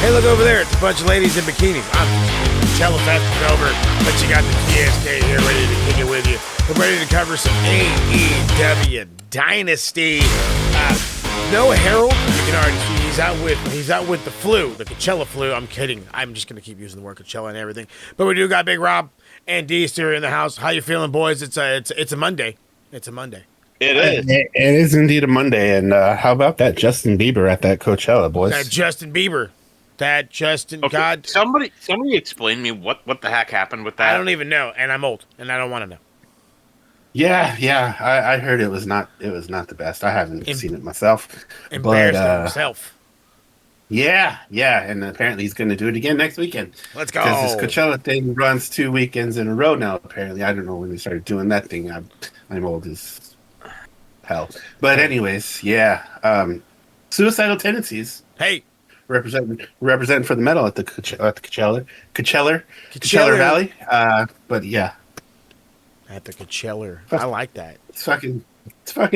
Hey, look over there. It's a bunch of ladies in bikinis. Coachella Fest is over, but you got the TSK here ready to kick it with you. We're ready to cover some AEW Dynasty. No Harold. You can already see he's out with the flu, the Coachella flu. I'm kidding. I'm just going to keep using the word Coachella and everything. But we do got Big Rob and D still in the house. How you feeling, boys? It's a Monday. It's a Monday. It is. It is indeed a Monday. And how about that Justin Bieber at that Coachella, boys? That Justin Bieber. Okay, God. Somebody explain me what the heck happened with that. I don't even know, and I'm old, and I don't want to know. Yeah. I heard it was not the best. I haven't seen it myself. Embarrassing himself. Yeah, and apparently he's going to do it again next weekend. Let's go. Because this Coachella thing runs 2 weekends in a row now. Apparently, I don't know when they started doing that thing. I'm old as hell. But anyways, yeah. Suicidal tendencies. Hey. Representing for the medal at the Coachella Valley. But yeah. At the Coachella. I like that. It's fucking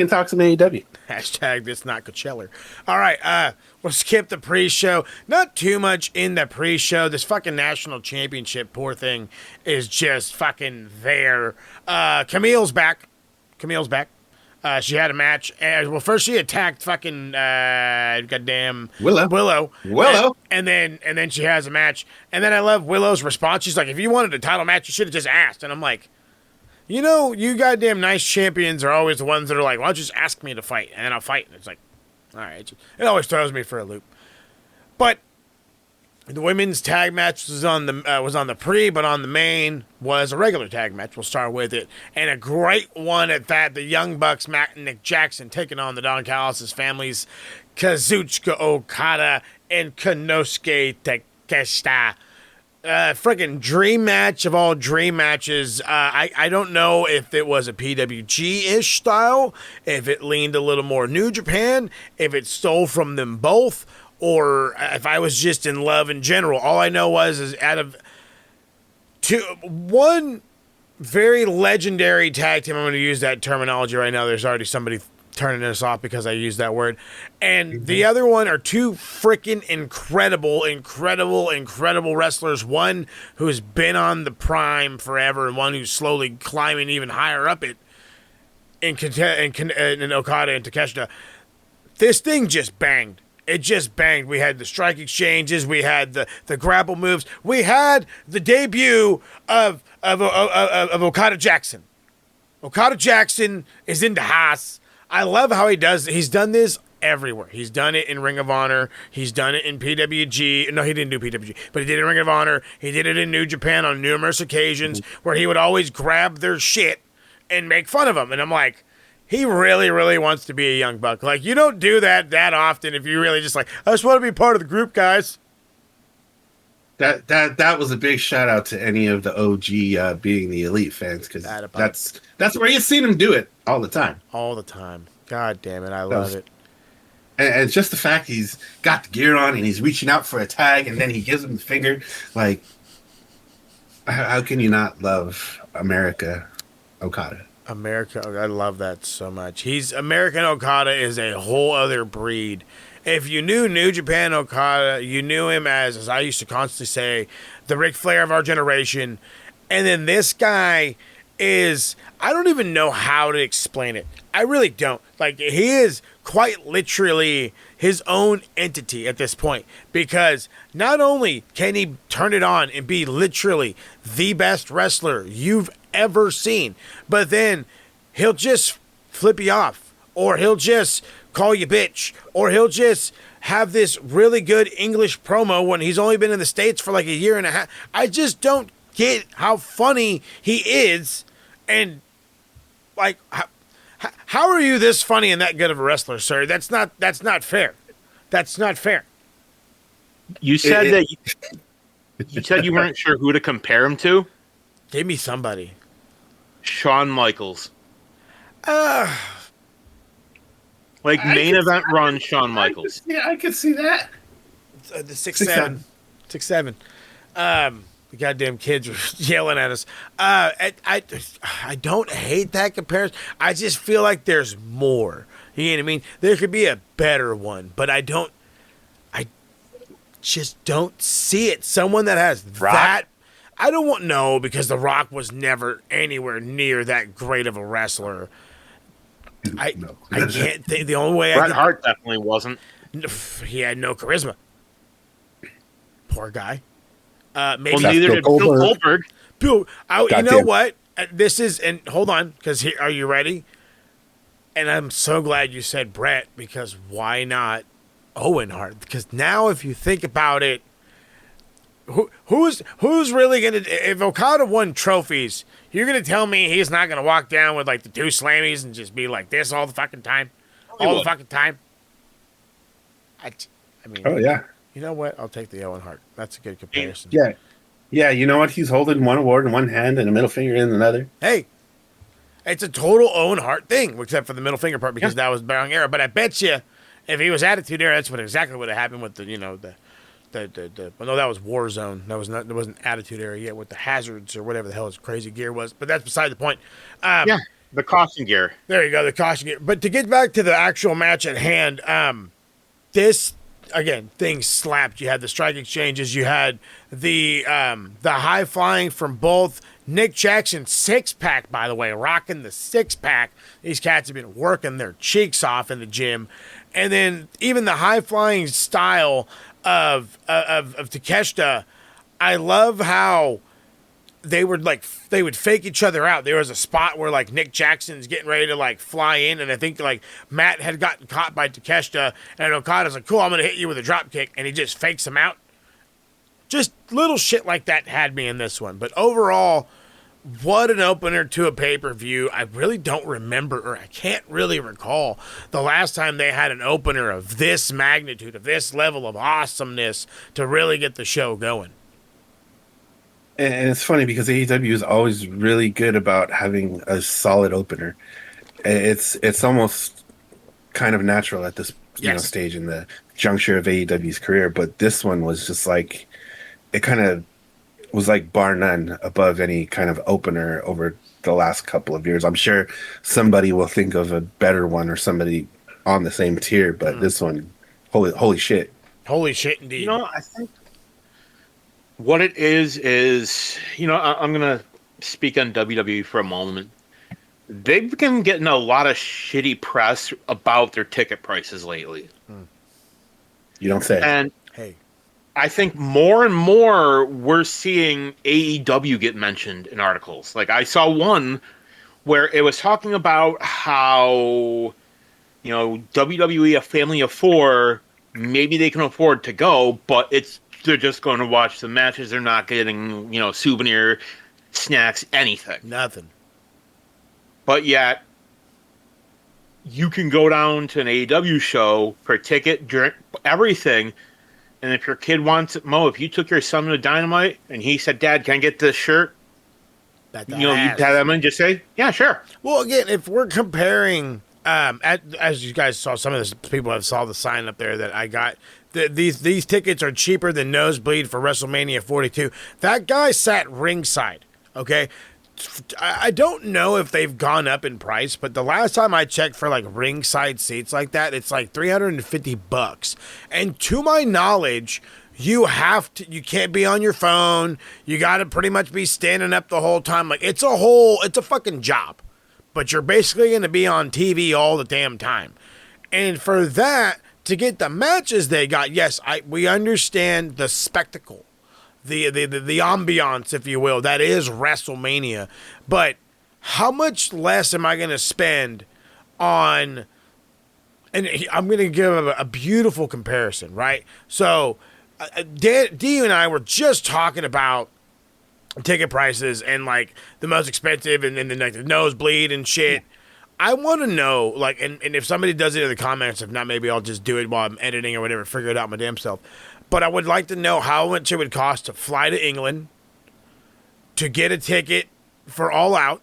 talks in AEW. Hashtag it's not Coachella. All right, we'll skip the pre-show. Not too much in the pre-show. This fucking national championship, poor thing, is just fucking there. Camille's back. She had a match. Well, first she attacked fucking goddamn Willow. And then she has a match. And then I love Willow's response. She's like, if you wanted a title match, you should have just asked. And I'm like, you goddamn nice champions are always the ones that are like, why don't you just ask me to fight? And then I'll fight. And it's like, all right. It always throws me for a loop. But the women's tag match was on the pre, but on the main was a regular tag match. We'll start with it. And a great one at that. The Young Bucks, Matt and Nick Jackson, taking on the Don Callis' families, Kazuchika Okada and Konosuke Takeshita. Freaking dream match of all dream matches. I don't know if it was a PWG-ish style, if it leaned a little more New Japan, if it stole from them both, or if I was just in love in general. All I know is out of one very legendary tag team, I'm going to use that terminology right now. There's already somebody turning us off because I used that word. And the other one are two freaking incredible wrestlers. One who's been on the prime forever and one who's slowly climbing even higher up it in Okada and Takeshita. This thing just banged. It just banged. We had the strike exchanges. We had the grapple moves. We had the debut of Okada Jackson. Okada Jackson is into Haas. I love how he does. He's done this everywhere. He's done it in Ring of Honor. He's done it in PWG. No, he didn't do PWG, but he did it in Ring of Honor. He did it in New Japan on numerous occasions where he would always grab their shit and make fun of them. And I'm like, he really, really wants to be a young buck. Like, you don't do that often if you really just like, I just want to be part of the group, guys. That was a big shout out to any of the OG being the Elite fans, because that's where you've seen him do it all the time. All the time. God damn it, I love it. And it's just the fact he's got the gear on and he's reaching out for a tag and then he gives him the finger. Like, how can you not love America Okada? America, I love that so much. American Okada is a whole other breed. If you knew New Japan Okada, you knew him as I used to constantly say, the Ric Flair of our generation. And then this guy is, I don't even know how to explain it. I really don't. Like, he is quite literally his own entity at this point, because not only can he turn it on and be literally the best wrestler you've ever seen, but then he'll just flip you off, or he'll just call you bitch, or he'll just have this really good English promo when he's only been in the States for like a year and a half. I just don't get how funny he is, and like, how are you this funny and that good of a wrestler, sir? That's not fair. That's not fair. You said you said you weren't sure who to compare him to. Give me somebody. Shawn Michaels. Like main event run Shawn Michaels. I could see that. The 6'7". 6'7". The goddamn kids are yelling at us. I don't hate that comparison. I just feel like there's more. You know what I mean? There could be a better one, but I don't. just don't see it. Someone that has Rock? that. I don't want no because The Rock was never anywhere near that great of a wrestler. I can't think. The only way Bret Hart definitely wasn't. he had no charisma. Poor guy. Maybe Well, neither did Bill Goldberg. You know what? This is, and hold on, because are you ready? And I'm so glad you said Bret, because why not Owen Hart? Because now, if you think about it, who's really gonna? If Okada won trophies, you're gonna tell me he's not gonna walk down with like the 2 slammies and just be like this all the fucking time, the fucking time. I mean, oh yeah. You know what? I'll take the Owen Hart. That's a good comparison. Yeah. Yeah, you know what? He's holding one award in one hand and a middle finger in another. Hey, it's a total Owen Hart thing, except for the middle finger part because that was Baron Era. But I bet you, if he was Attitude Era, that's exactly what happened with the well, no, that was Warzone. There wasn't Attitude Era yet with the hazards or whatever the hell his crazy gear was. But that's beside the point. The caution gear. There you go, the caution gear. But to get back to the actual match at hand, this. Again, things slapped. You had the strike exchanges. You had the high flying from both. Nick Jackson 6-pack, by the way, rocking the 6-pack. These cats have been working their cheeks off in the gym, and then even the high flying style of Takeshita. I love how they would fake each other out. There was a spot where like Nick Jackson's getting ready to like fly in, and I think like Matt had gotten caught by Takeshita, and Okada's like, "Cool, I'm gonna hit you with a drop kick," and he just fakes him out. Just little shit like that had me in this one, but overall, what an opener to a pay-per-view. I really don't remember, or I can't really recall the last time they had an opener of this magnitude, of this level of awesomeness to really get the show going. And it's funny because AEW is always really good about having a solid opener. It's almost kind of natural at this stage in the juncture of AEW's career, but this one was just like, it kind of was like bar none above any kind of opener over the last couple of years. I'm sure somebody will think of a better one or somebody on the same tier, but this one, holy shit. Holy shit indeed. I think what it is, I'm going to speak on WWE for a moment. They've been getting a lot of shitty press about their ticket prices lately. You don't say. And hey, I think more and more we're seeing AEW get mentioned in articles. Like I saw one where it was talking about how, WWE, a family of 4, maybe they can afford to go, but they're just going to watch the matches. They're not getting, souvenir, snacks, anything. Nothing. But yet, you can go down to an AEW show for a ticket, drink, everything. And if your kid wants it, if you took your son to Dynamite and he said, "Dad, can I get this shirt?" You have them and just say, "Yeah, sure." Well, again, if we're comparing, as you guys saw, some of the people saw the sign up there that I got. These tickets are cheaper than Nosebleed for WrestleMania 42. That guy sat ringside, okay? I don't know if they've gone up in price, but the last time I checked for like ringside seats like that, it's like $350. And to my knowledge, you can't be on your phone. You got to pretty much be standing up the whole time. Like it's a fucking job, but you're basically going to be on TV all the damn time. And for that, to get the matches they got, yes, we understand the spectacle, the ambiance, if you will, that is WrestleMania. But how much less am I going to spend on? And I'm going to give a beautiful comparison, right? So, D and I were just talking about ticket prices and like the most expensive, and then like the nosebleed and shit. I want to know, like, and if somebody does it in the comments, if not, maybe I'll just do it while I'm editing or whatever, figure it out my damn self. But I would like to know how much it would cost to fly to England, to get a ticket for All Out,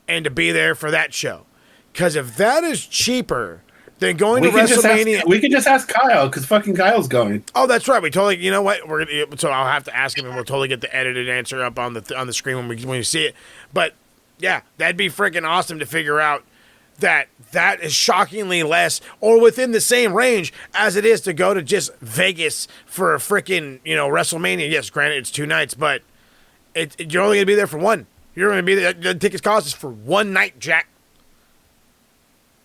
and to be there for that show. Because if that is cheaper than going to WrestleMania... We can just ask Kyle, because fucking Kyle's going. Oh, that's right. We totally... You know what? So I'll have to ask him, and we'll totally get the edited answer up on the screen when we see it. But, yeah, that'd be freaking awesome to figure out that is shockingly less or within the same range as it is to go to just Vegas for a freaking, WrestleMania. Yes, granted, it's 2 nights, but you're only going to be there for one. You're going to be there. The tickets cost is for one night, Jack.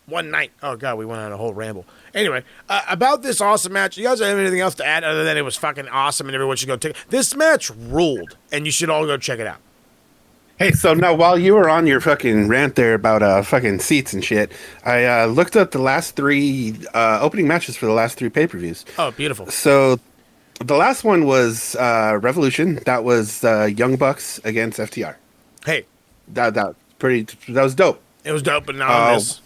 One night. Oh, God, we went on a whole ramble. Anyway, about this awesome match, you guys have anything else to add other than it was fucking awesome and everyone should go this match ruled, and you should all go check it out. Hey, so now while you were on your fucking rant there about fucking seats and shit, I looked up the last 3 opening matches for the last 3 pay-per-views. Oh, beautiful. So the last one was Revolution. That was Young Bucks against FTR. Hey. That was dope. It was dope, but now this.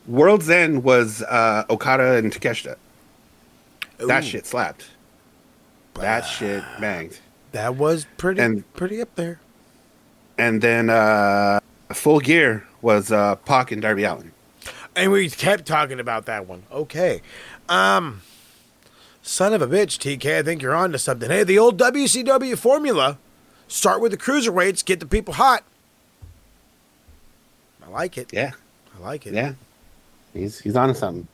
World's End was Okada and Takeshita. Ooh. That shit slapped. That shit banged. That was pretty up there. And then Full Gear was Pac and Darby Allin. And we kept talking about that one. Okay. Son of a bitch, TK, I think you're on to something. Hey, the old WCW formula. Start with the cruiserweights, get the people hot. I like it. Yeah. I like it. Yeah. He's on to something.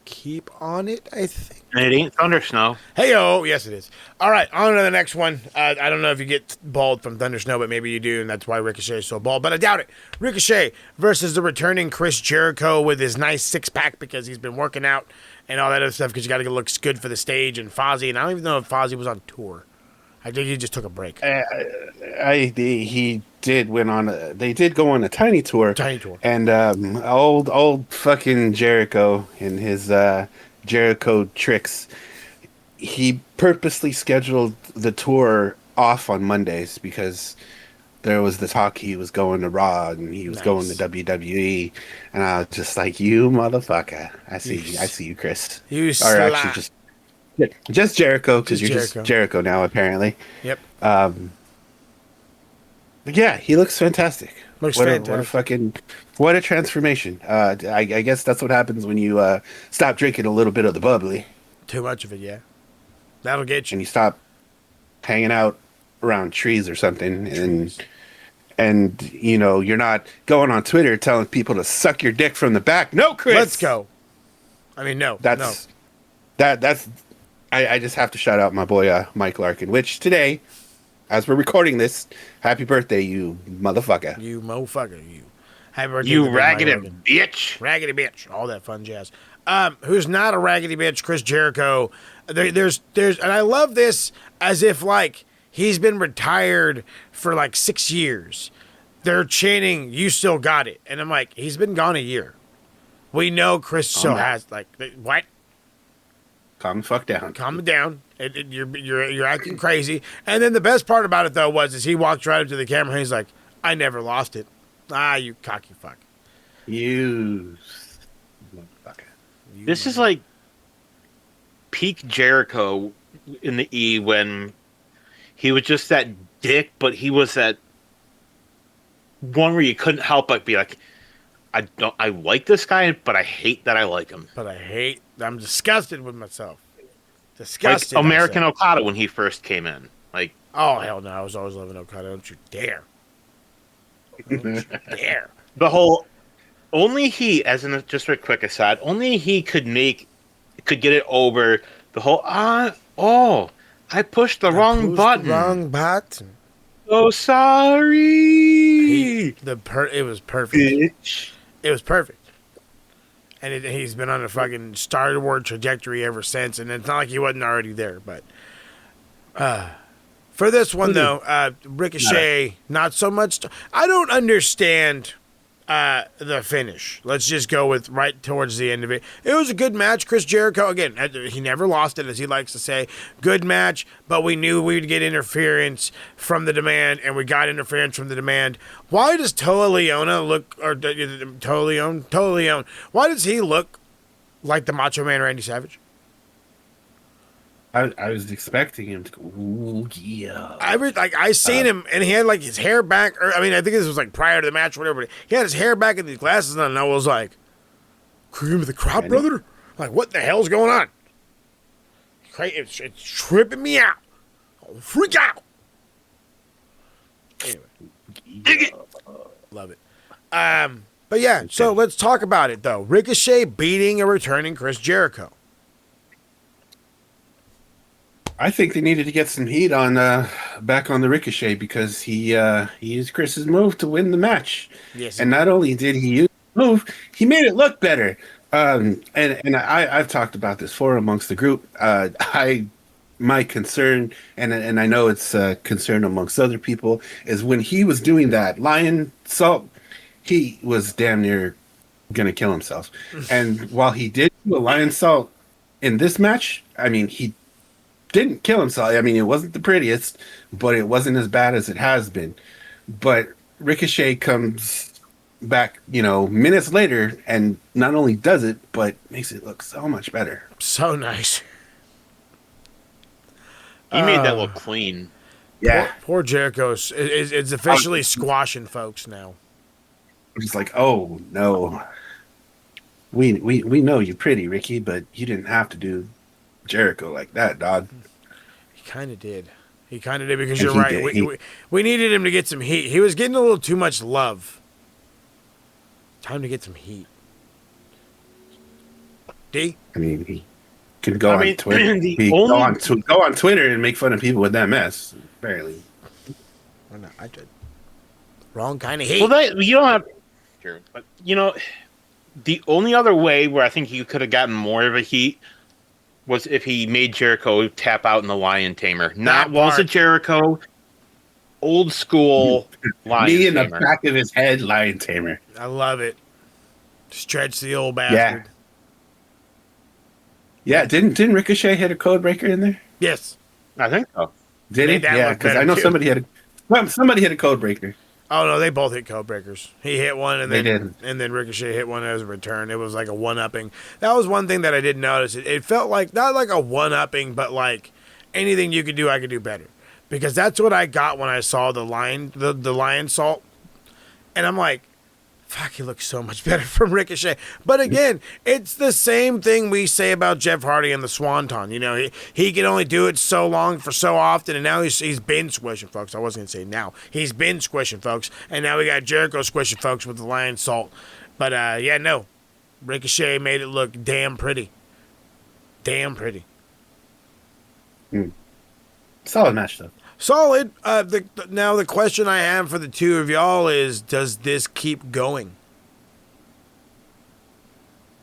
Keep on it, I think. And it ain't Thunder Snow. Hey, yes, it is. All right, on to the next one. I don't know if you get bald from Thunder Snow, but maybe you do, and that's why Ricochet is so bald, but I doubt it. Ricochet versus the returning Chris Jericho with his nice six-pack because he's been working out and all that other stuff because you got to look good for the stage, and Fozzy, and I don't even know if Fozzy was on tour. I think he just took a break. He did they did go on a tiny tour. And old fucking Jericho and his Jericho tricks. He purposely scheduled the tour off on Mondays because there was the talk he was going to Raw and he was going to WWE, and I was just like, you motherfucker. I see you, Chris. Actually just Jericho, because you're just Jericho now, apparently. Yep. But yeah, he looks fantastic. What a transformation. I guess that's what happens when you stop drinking a little bit of the bubbly. Too much of it, yeah. That'll get you. And you stop hanging out around trees or something, and you're not going on Twitter telling people to suck your dick from the back. No, Chris. Let's go. I mean, no. That's. I just have to shout out my boy Mike Larkin, which today, as we're recording this, happy birthday, you motherfucker. You motherfucker, you. Happy birthday, you raggedy bitch. Raggedy bitch. All that fun jazz. Who's not a raggedy bitch? Chris Jericho. There's, and I love this as if like he's been retired for like 6 years. They're chanting, "You still got it," and I'm like, he's been gone a year. We know Chris still has like what? Calm the fuck down. Calm it down. You're acting crazy. And then the best part about it though was he walked right up to the camera and he's like, "I never lost it." Ah, you cocky fuck. You motherfucker. This is like peak Jericho in the E when he was just that dick, but he was that one where you couldn't help but be like, I like this guy, but I hate that I like him. I'm disgusted with myself. Disgusted. Like American Okada when he first came in. Like, oh, hell no. I was always loving Okada. Don't you dare. Don't you dare. The whole, only he, just a quick aside, only he could get it over the whole, I pushed the wrong button. Oh, sorry. It was perfect. Bitch. It was perfect. And he's been on a fucking Star Wars trajectory ever since. And it's not like he wasn't already there. But for this one, though, Ricochet, not so much. I don't understand the finish. Let's just go with right towards the end of it. It was a good match. Chris Jericho, again, he never lost it, as he likes to say. Good match, but we knew we'd get interference from the Demand, and we got interference from the Demand. Why does Toa Leona look, or Toa Leone, why does he look like the Macho Man Randy Savage? I was expecting him to go, ooh, yeah. I seen him, and he had like his hair back. I think this was like prior to the match or whatever. But he had his hair back and these glasses on, and I was like, cream of the crop, brother? Like, what the hell's going on? It's tripping me out. I'll freak out. Anyway. Dig it. Love it. But yeah, so let's talk about it, though. Ricochet beating a returning Chris Jericho. I think they needed to get some heat on back on the Ricochet because he used Chris's move to win the match. Yes, and not only did he use the move, he made it look better. And I've talked about this before amongst the group. My concern, and I know it's a concern amongst other people, is when he was doing that lion salt, he was damn near gonna kill himself. And while he did do a lion salt in this match, I mean, he didn't kill himself. I mean, it wasn't the prettiest, but it wasn't as bad as it has been. But Ricochet comes back, minutes later, and not only does it, but makes it look so much better. So nice. He made that look clean. Yeah. Poor Jericho is officially squashing folks now. It's like, oh no, we know you're pretty, Ricky, but you didn't have to do Jericho like that, dog. He kind of did. Because you're right. We needed him to get some heat. He was getting a little too much love. Time to get some heat. D? I mean, he could go on Twitter. Go on Twitter and make fun of people with MS. Barely. Oh, no, I did. Wrong kind of heat. Well, you don't have... But, the only other way where I think you could have gotten more of a heat was if he made Jericho tap out in the Lion Tamer. Not Walls of Jericho, old school Lion Tamer. Me in the back of his head, Lion Tamer. I love it. Stretch the old bastard. Yeah, didn't Ricochet hit a code breaker in there? Yes. I think so. Did he? Yeah, because I know somebody hit a code breaker. Oh, no, they both hit code breakers. He hit one, and then Ricochet hit one as a return. It was like a one-upping. That was one thing that I did notice. It felt like, not like a one-upping, but like anything you could do, I could do better. Because that's what I got when I saw the lion salt. And I'm like, fuck, he looks so much better from Ricochet. But again, it's the same thing we say about Jeff Hardy and the Swanton. He can only do it so long for so often, and now he's been squishing folks. I wasn't going to say now. He's been squishing folks, and now we got Jericho squishing folks with the lion salt. But, Ricochet made it look damn pretty. Damn pretty. Solid match, though. Solid. Now the question I have for the two of y'all is, does this keep going?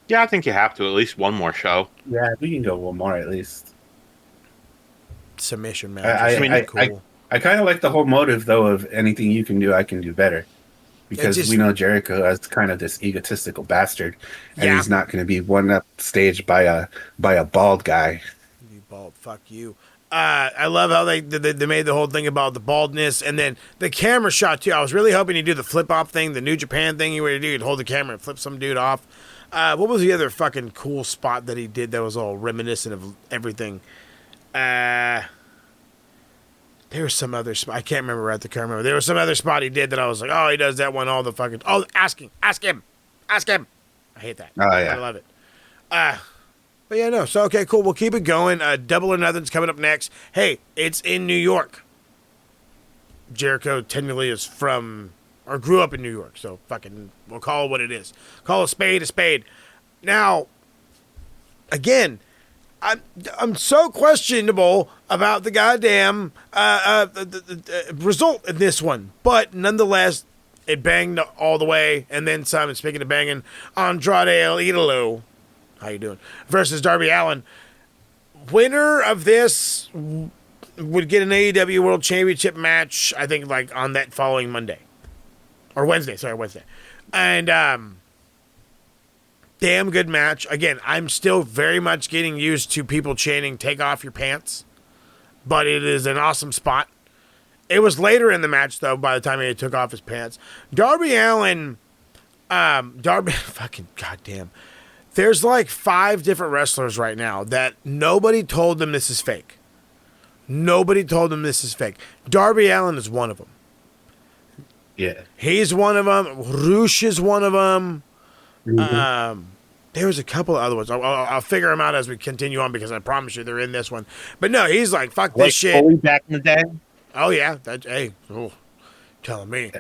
Yeah, I think you have to. At least one more show. Yeah, we can go one more at least. Submission match. Cool. I kind of like the whole motive, though, of anything you can do, I can do better. Because we know Jericho as kind of this egotistical bastard. And he's not going to be one up staged by a bald guy. You bald. Fuck you. I love how they made the whole thing about the baldness, and then the camera shot too. I was really hoping he'd do the flip off thing, the New Japan thing. He would do, he'd hold the camera and flip some dude off. What was the other fucking cool spot that he did that was all reminiscent of everything? There was some other spot. I can't remember right the camera. There was some other spot he did that I was like, oh, he does that one all the fucking. Oh, ask him. I hate that. Oh yeah, I love it. But yeah, no. So, okay, cool. We'll keep it going. Double or Nothing's coming up next. Hey, it's in New York. Jericho technically is from, or grew up in New York. So, we'll call it what it is. Call a spade a spade. Now, again, I'm so questionable about the goddamn result in this one. But nonetheless, it banged all the way. And then some. And speaking of banging, Andrade El Idolo. How you doing? Versus Darby Allin. Winner of this would get an AEW World Championship match, I think, like on that following Monday. Or Wednesday. Sorry, Wednesday. And damn good match. Again, I'm still very much getting used to people chanting, take off your pants. But it is an awesome spot. It was later in the match, though, by the time he took off his pants. Darby Allin, fucking goddamn. There's like 5 different wrestlers right now that nobody told them this is fake. Nobody told them this is fake. Darby Allin is one of them. Yeah. He's one of them. Roosh is one of them. Mm-hmm. There's a couple of other ones. I'll figure them out as we continue on because I promise you they're in this one. But no, he's like, fuck this shit. Foley back in the day? Oh, yeah. Telling me.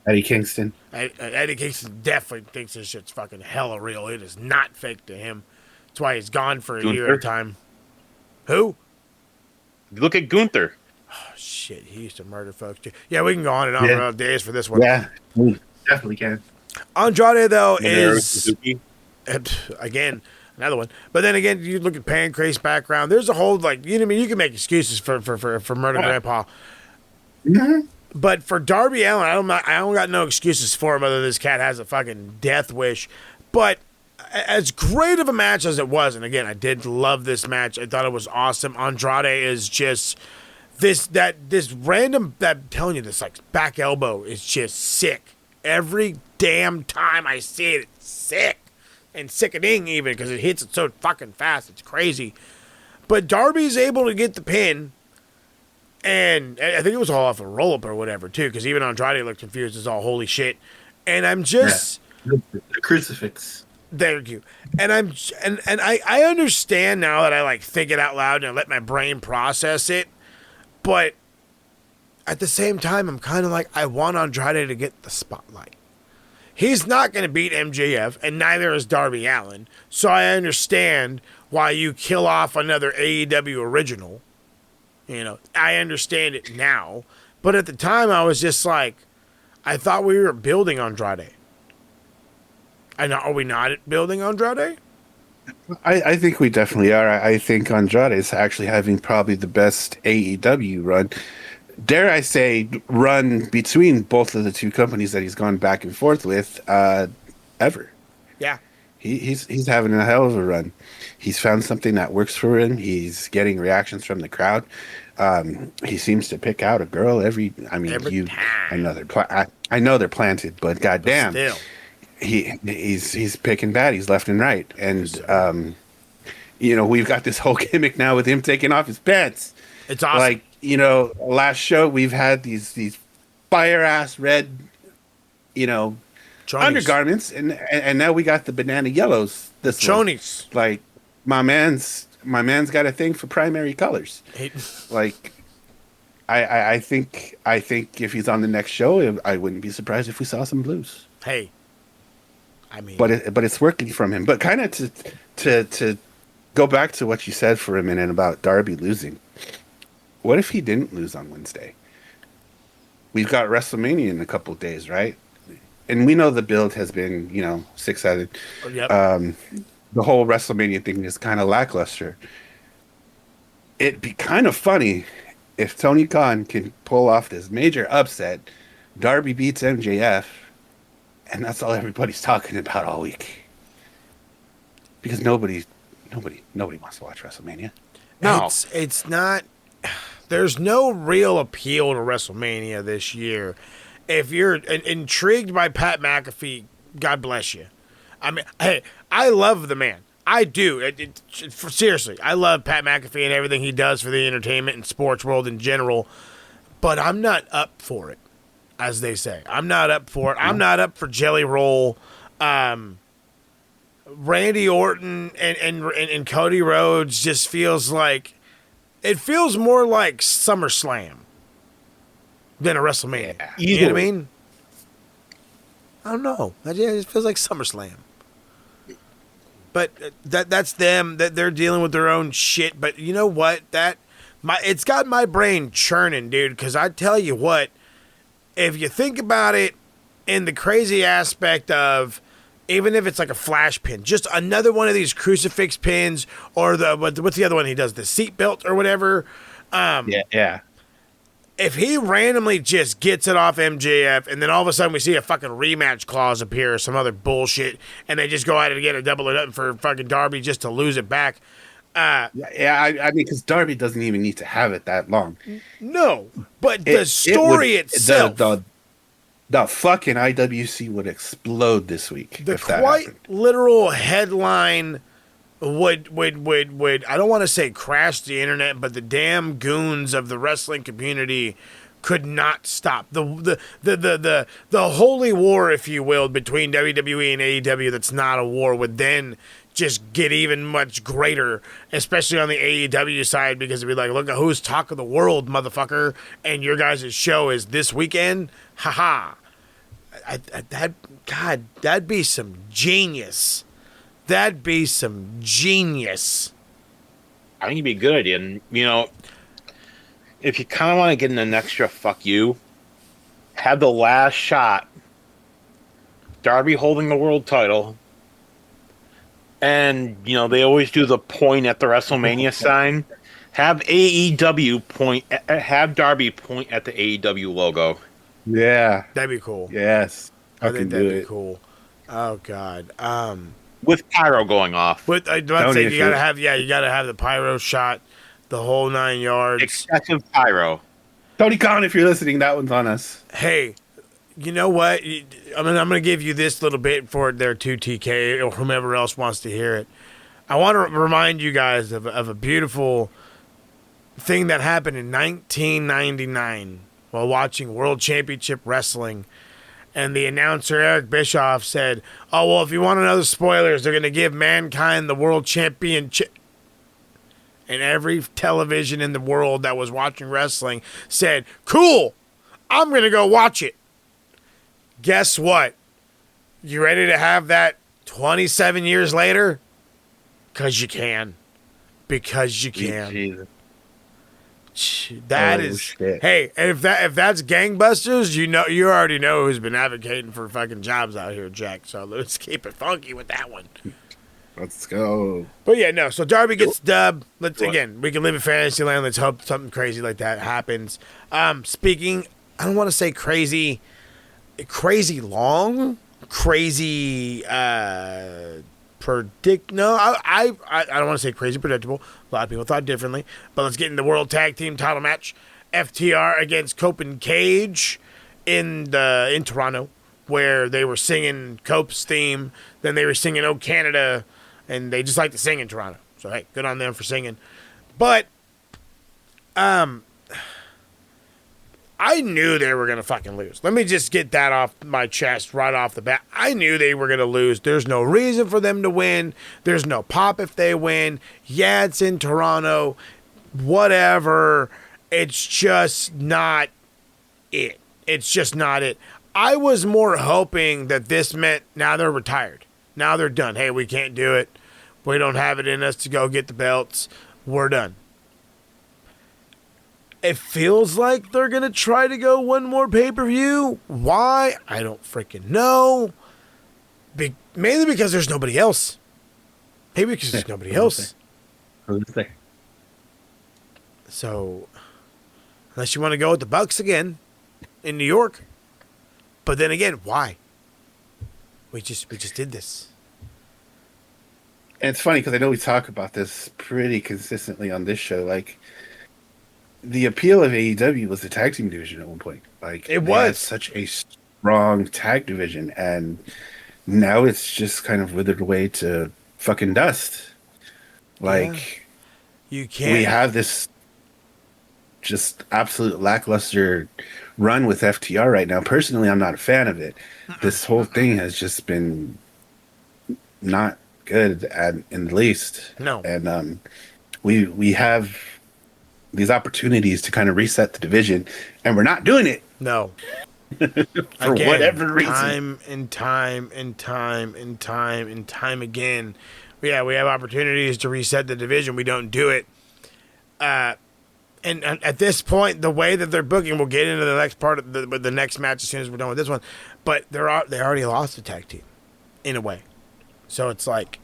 Eddie Kingston. Eddie Kingston definitely thinks this shit's fucking hella real. It is not fake to him. That's why he's gone for a year at a time. Who? Look at Gunther. Oh, shit, he used to murder folks too. Yeah, we can go on and on for days for this one. Yeah, we definitely can. Andrade, though, Minoru is... Suzuki. Again, another one. But then again, you look at Pancrase's background. There's a whole, like, you know what I mean? You can make excuses for Murder Grandpa. Mm-hmm. But for Darby Allin, I don't got no excuses for him other than this cat has a fucking death wish. But as great of a match as it was, and again, I did love this match. I thought it was awesome. Andrade is just this random, I'm telling you, this like back elbow is just sick. Every damn time I see it, it's sick. And sickening even because it hits it so fucking fast. It's crazy. But Darby's able to get the pin. And I think it was all off a roll-up or whatever, too, because even Andrade looked confused as all holy shit. And I'm just... Yeah. The crucifix. Thank you. And I understand now that I, like, think it out loud and I let my brain process it. But at the same time, I'm kind of like, I want Andrade to get the spotlight. He's not going to beat MJF, and neither is Darby Allin. So I understand why you kill off another AEW original. You know, I understand it now. But at the time, I was just like, I thought we were building Andrade. Are we not building Andrade? I think we definitely are. I think Andrade is actually having probably the best AEW run. Dare I say, run between both of the two companies that he's gone back and forth with ever. Yeah. He's having a hell of a run. He's found something that works for him. He's getting reactions from the crowd. He seems to pick out a girl every time. I know they're planted, but goddamn, he's picking baddies left and right. And we've got this whole gimmick now with him taking off his pants. It's awesome. Like, last show we've had these fire ass red, Chonies. Undergarments, and now we got the banana yellows. This Chonies. Like my man's got a thing for primary colors. Like I think if he's on the next show, I wouldn't be surprised if we saw some blues. Hey, I mean, but it's working from him. But kind of to go back to what you said for a minute about Darby losing. What if he didn't lose on Wednesday? We've got WrestleMania in a couple of days, right? And we know the build has been, 6-7. Yep. The whole WrestleMania thing is kind of lackluster. It'd be kind of funny if Tony Khan can pull off this major upset. Darby beats MJF, and that's all everybody's talking about all week. Because nobody wants to watch WrestleMania. No, it's not. There's no real appeal to WrestleMania this year. If you're intrigued by Pat McAfee, God bless you. I mean, hey, I love the man. I do. Seriously, I love Pat McAfee and everything he does for the entertainment and sports world in general. But I'm not up for it, as they say. I'm not up for it. I'm not up for Jelly Roll. Randy Orton and Cody Rhodes just feels like... It feels more like SummerSlam than a WrestleMania. Yeah, you know what I mean? I don't know. It just feels like SummerSlam. But that's them. That they're dealing with their own shit. But you know what? It's got my brain churning, dude. Because I tell you what, if you think about it in the crazy aspect of, even if it's like a flash pin, just another one of these crucifix pins, or what's the other one he does, the seatbelt or whatever. Yeah. If he randomly just gets it off MJF, and then all of a sudden we see a fucking rematch clause appear or some other bullshit, and they just go out and get a double or nothing for fucking Darby just to lose it back. I mean, because Darby doesn't even need to have it that long. No, but the story itself. The fucking IWC would explode this week. The quite literal headline would I don't want to say crash the internet, but the damn goons of the wrestling community could not stop the holy war, if you will, between WWE and AEW. That's not a war, would then just get even much greater, especially on the AEW side, because it'd be like, look at who's talk of the world, motherfucker, and your guys' show is this weekend. Haha. That'd be some genius. That'd be some genius. I think it'd be a good idea. And, if you kind of want to get in an extra fuck you, have the last shot, Darby holding the world title, and, they always do the point at the WrestleMania sign. Have AEW point, have Darby point at the AEW logo. Yeah. That'd be cool. Yes. I think that'd be cool. Oh, God. With pyro going off. But I'd say you gotta have the pyro shot, the whole 9 yards. Excessive pyro. Tony Khan, if you're listening, that one's on us. Hey, you know what? I'm gonna give you this little bit for it there too, TK, or whomever else wants to hear it. I want to remind you guys of a beautiful thing that happened in 1999 while watching World Championship Wrestling. And the announcer, Eric Bischoff, said, "Oh, well, if you want to know the spoilers, they're going to give Mankind the World Championship." And every television in the world that was watching wrestling said, "Cool, I'm going to go watch it." Guess what? You ready to have that 27 years later? Because you can. Because you can. Jesus. That is shit. Hey, if that's gangbusters, you already know who's been advocating for fucking jobs out here, Jack. So let's keep it funky with that one. Let's go. But yeah, no. So Darby gets dubbed. We can live in fantasy land. Let's hope something crazy like that happens. Speaking, I don't want to say crazy long, crazy No, I don't want to say crazy predictable. A lot of people thought differently. But let's get in the World Tag Team title match. FTR against Cope and Cage in Toronto, where they were singing Cope's theme. Then they were singing "Oh Canada," and they just like to sing in Toronto. So hey, good on them for singing. But I knew they were going to fucking lose. Let me just get that off my chest right off the bat. I knew they were going to lose. There's no reason for them to win. There's no pop if they win. Yeah, it's in Toronto. Whatever. It's just not it. It's just not it. I was more hoping that this meant now they're retired. Now they're done. Hey, we can't do it. We don't have it in us to go get the belts. We're done. It feels like they're going to try to go one more pay-per-view. Why? I don't freaking know. Mainly because there's nobody else. Maybe because there's nobody else. Who's there? So, unless you want to go with the Bucks again in New York. But then again, why? We just did this. And it's funny because I know we talk about this pretty consistently on this show. Like, the appeal of AEW was the tag team division at one point. Like, it was such a strong tag division, and now it's just kind of withered away to fucking dust. Like, you can't. We have this just absolute lackluster run with FTR right now. Personally, I'm not a fan of it. This whole thing has just been not good in the least. No, and we have these opportunities to kind of reset the division, and we're not doing it. No. For again, whatever reason. Time again. Yeah, we have opportunities to reset the division. We don't do it. And at this point, the way that they're booking, we'll get into the next part of the next match as soon as we're done with this one. But they already lost the tag team, in a way. So it's like,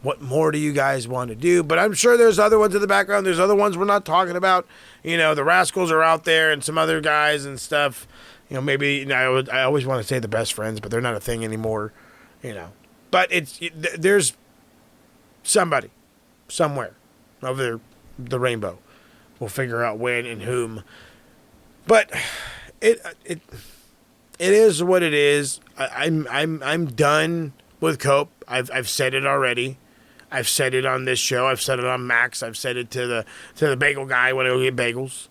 what more do you guys want to do? But I'm sure there's other ones in the background. There's other ones we're not talking about. You know, the Rascals are out there and some other guys and stuff. You know, maybe I always want to say the Best Friends, but they're not a thing anymore. You know, but there's somebody somewhere over the rainbow. We'll figure out when and whom. But it is what it is. I'm done with Cope. I've said it already. I've said it on this show. I've said it on Max. I've said it to the bagel guy when I go get bagels.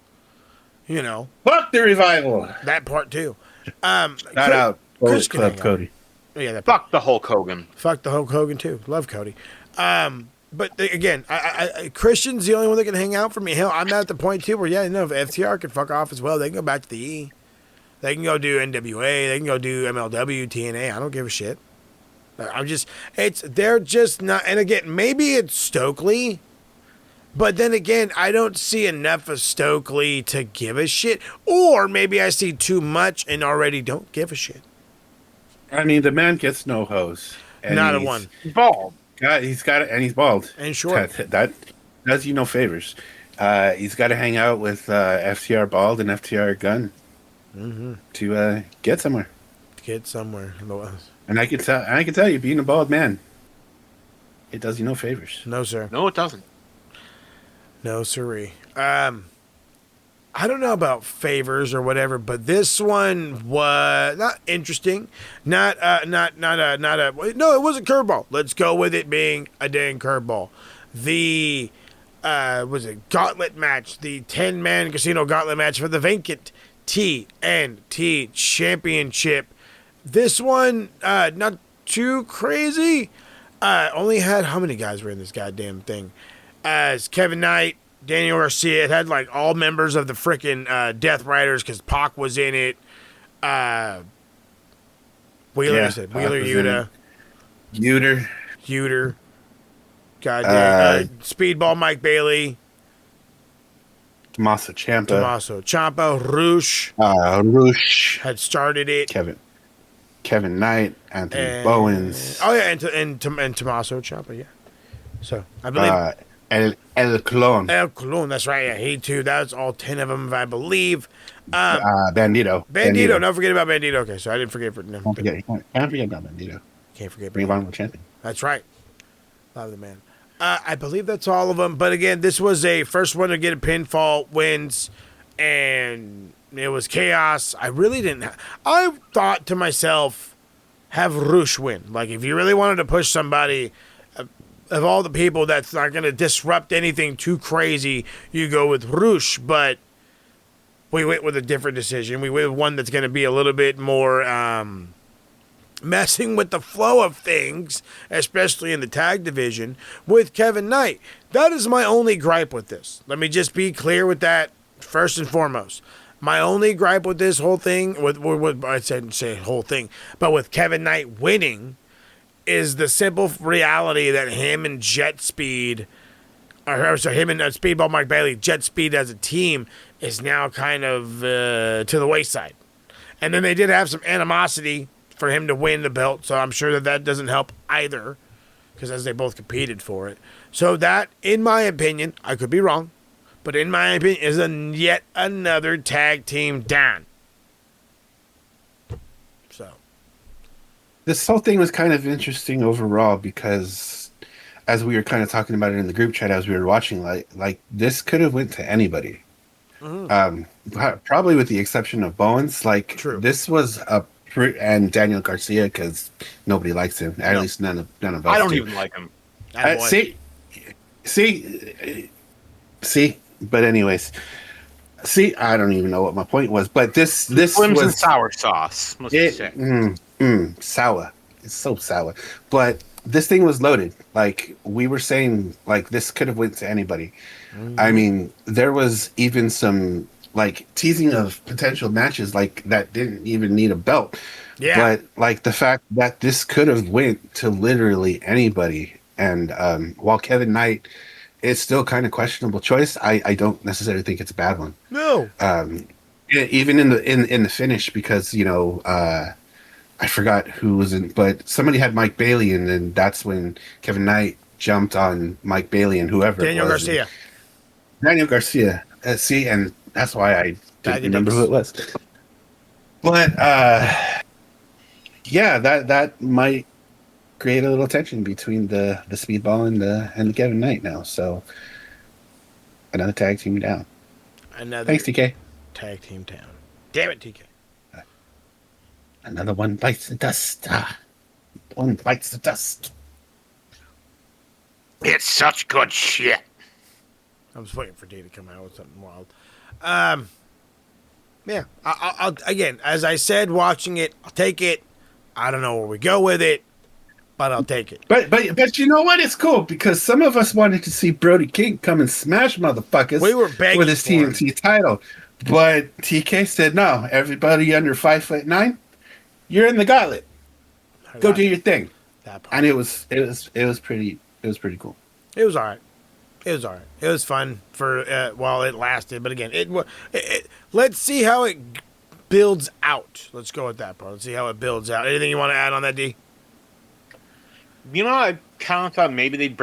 You know. Fuck the revival. That part too. Shout out Chris Club Cody. Yeah, fuck the Hulk Hogan. Fuck the Hulk Hogan too. Love Cody. But again, Christian's the only one that can hang out for me. Hell, I'm at the point too where if FTR can fuck off as well, they can go back to the E. They can go do NWA. They can go do MLW, TNA. I don't give a shit. They're just not. And again, maybe it's Stokely, but then again, I don't see enough of Stokely to give a shit. Or maybe I see too much and already don't give a shit. I mean, the man gets no hose. Not a one. Bald. He's got it, and he's bald. And short. That does you no favors. He's got to hang out with FTR Bald and FTR Gunn to get somewhere. And I can tell you, being a bald man, it does you no favors. No, sir. No, it doesn't. No, sirree. I don't know about favors or whatever, but this one was not interesting. No, it was a curveball. Let's go with it being a dang curveball. The was it gauntlet match, the 10-man casino gauntlet match for the vacant TNT Championship. This one, not too crazy. Only had, how many guys were in this goddamn thing? It's Kevin Knight, Daniel Garcia. It had like all members of the freaking Death Riders because Pac was in it. Wheeler, Yuta. Goddamn. Speedball Mike Bailey. Tommaso Ciampa. Roosh. Had started it. Kevin Knight, Anthony Bowens. Oh, yeah, and Tommaso Ciampa, yeah. So, I believe... El Clone. That's right, yeah, he too. That was all 10 of them, I believe. Bandito. Don't forget about Bandito. Okay, so I didn't forget. Can't forget about Bandito. Can't forget. Ring of Honor champion. That's right. Love the man. I believe that's all of them. But again, this was a first one to get a pinfall wins, and it was chaos. I really didn't. I thought to myself, have Roosh win. Like, if you really wanted to push somebody, of all the people that's not going to disrupt anything too crazy, you go with Roosh. But we went with a different decision. We went with one that's going to be a little bit more messing with the flow of things, especially in the tag division, with Kevin Knight. That is my only gripe with this. Let me just be clear with that first and foremost. My only gripe with this whole thing, I said say whole thing, but with Kevin Knight winning, is the simple reality that him and Jet Speed, him and Speedball Mike Bailey, Jet Speed as a team, is now kind of to the wayside. And then they did have some animosity for him to win the belt, so I'm sure that doesn't help either, because as they both competed for it. So that, in my opinion, I could be wrong, but in my opinion, is yet another tag team down. So this whole thing was kind of interesting overall because, as we were kind of talking about it in the group chat as we were watching, like this could have went to anybody. Probably with the exception of Bowens. Like, true. This was and Daniel Garcia, because nobody likes him. At least none of us. I don't even like him. See. But anyways, I don't even know what my point was. But this Slims was and sour sauce. Sour. It's so sour. But this thing was loaded. Like we were saying, like this could have went to anybody. I mean, there was even some like teasing of potential matches like that didn't even need a belt. Yeah. But like the fact that this could have went to literally anybody, and while Kevin Knight is still kind of questionable choice, I don't necessarily think it's a bad one. No. Even in the finish, because I forgot who was in, but somebody had Mike Bailey, and then that's when Kevin Knight jumped on Mike Bailey and whoever. Daniel Garcia. See, and that's why I didn't remember who it was. But yeah, that might create a little tension between the Speedball and the Kevin Knight now. So another tag team down. Thanks, TK. Tag team down. Damn it, TK. Another one bites the dust. One bites the dust. It's such good shit. I was waiting for D to come out with something wild. Yeah. I'll again, as I said, watching it, I'll take it. I don't know where we go with it, but I'll take it. But you know what? It's cool because some of us wanted to see Brody King come and smash motherfuckers. We were begging with his TNT title. But TK said, no, everybody under 5'9", you're in the gauntlet. Go do your thing. And it was pretty cool. It was all right. It was all right. It was fun for while it lasted. But again, let's see how it builds out. Let's go with that part. Let's see how it builds out. Anything you want to add on that, D? I kind of thought maybe they'd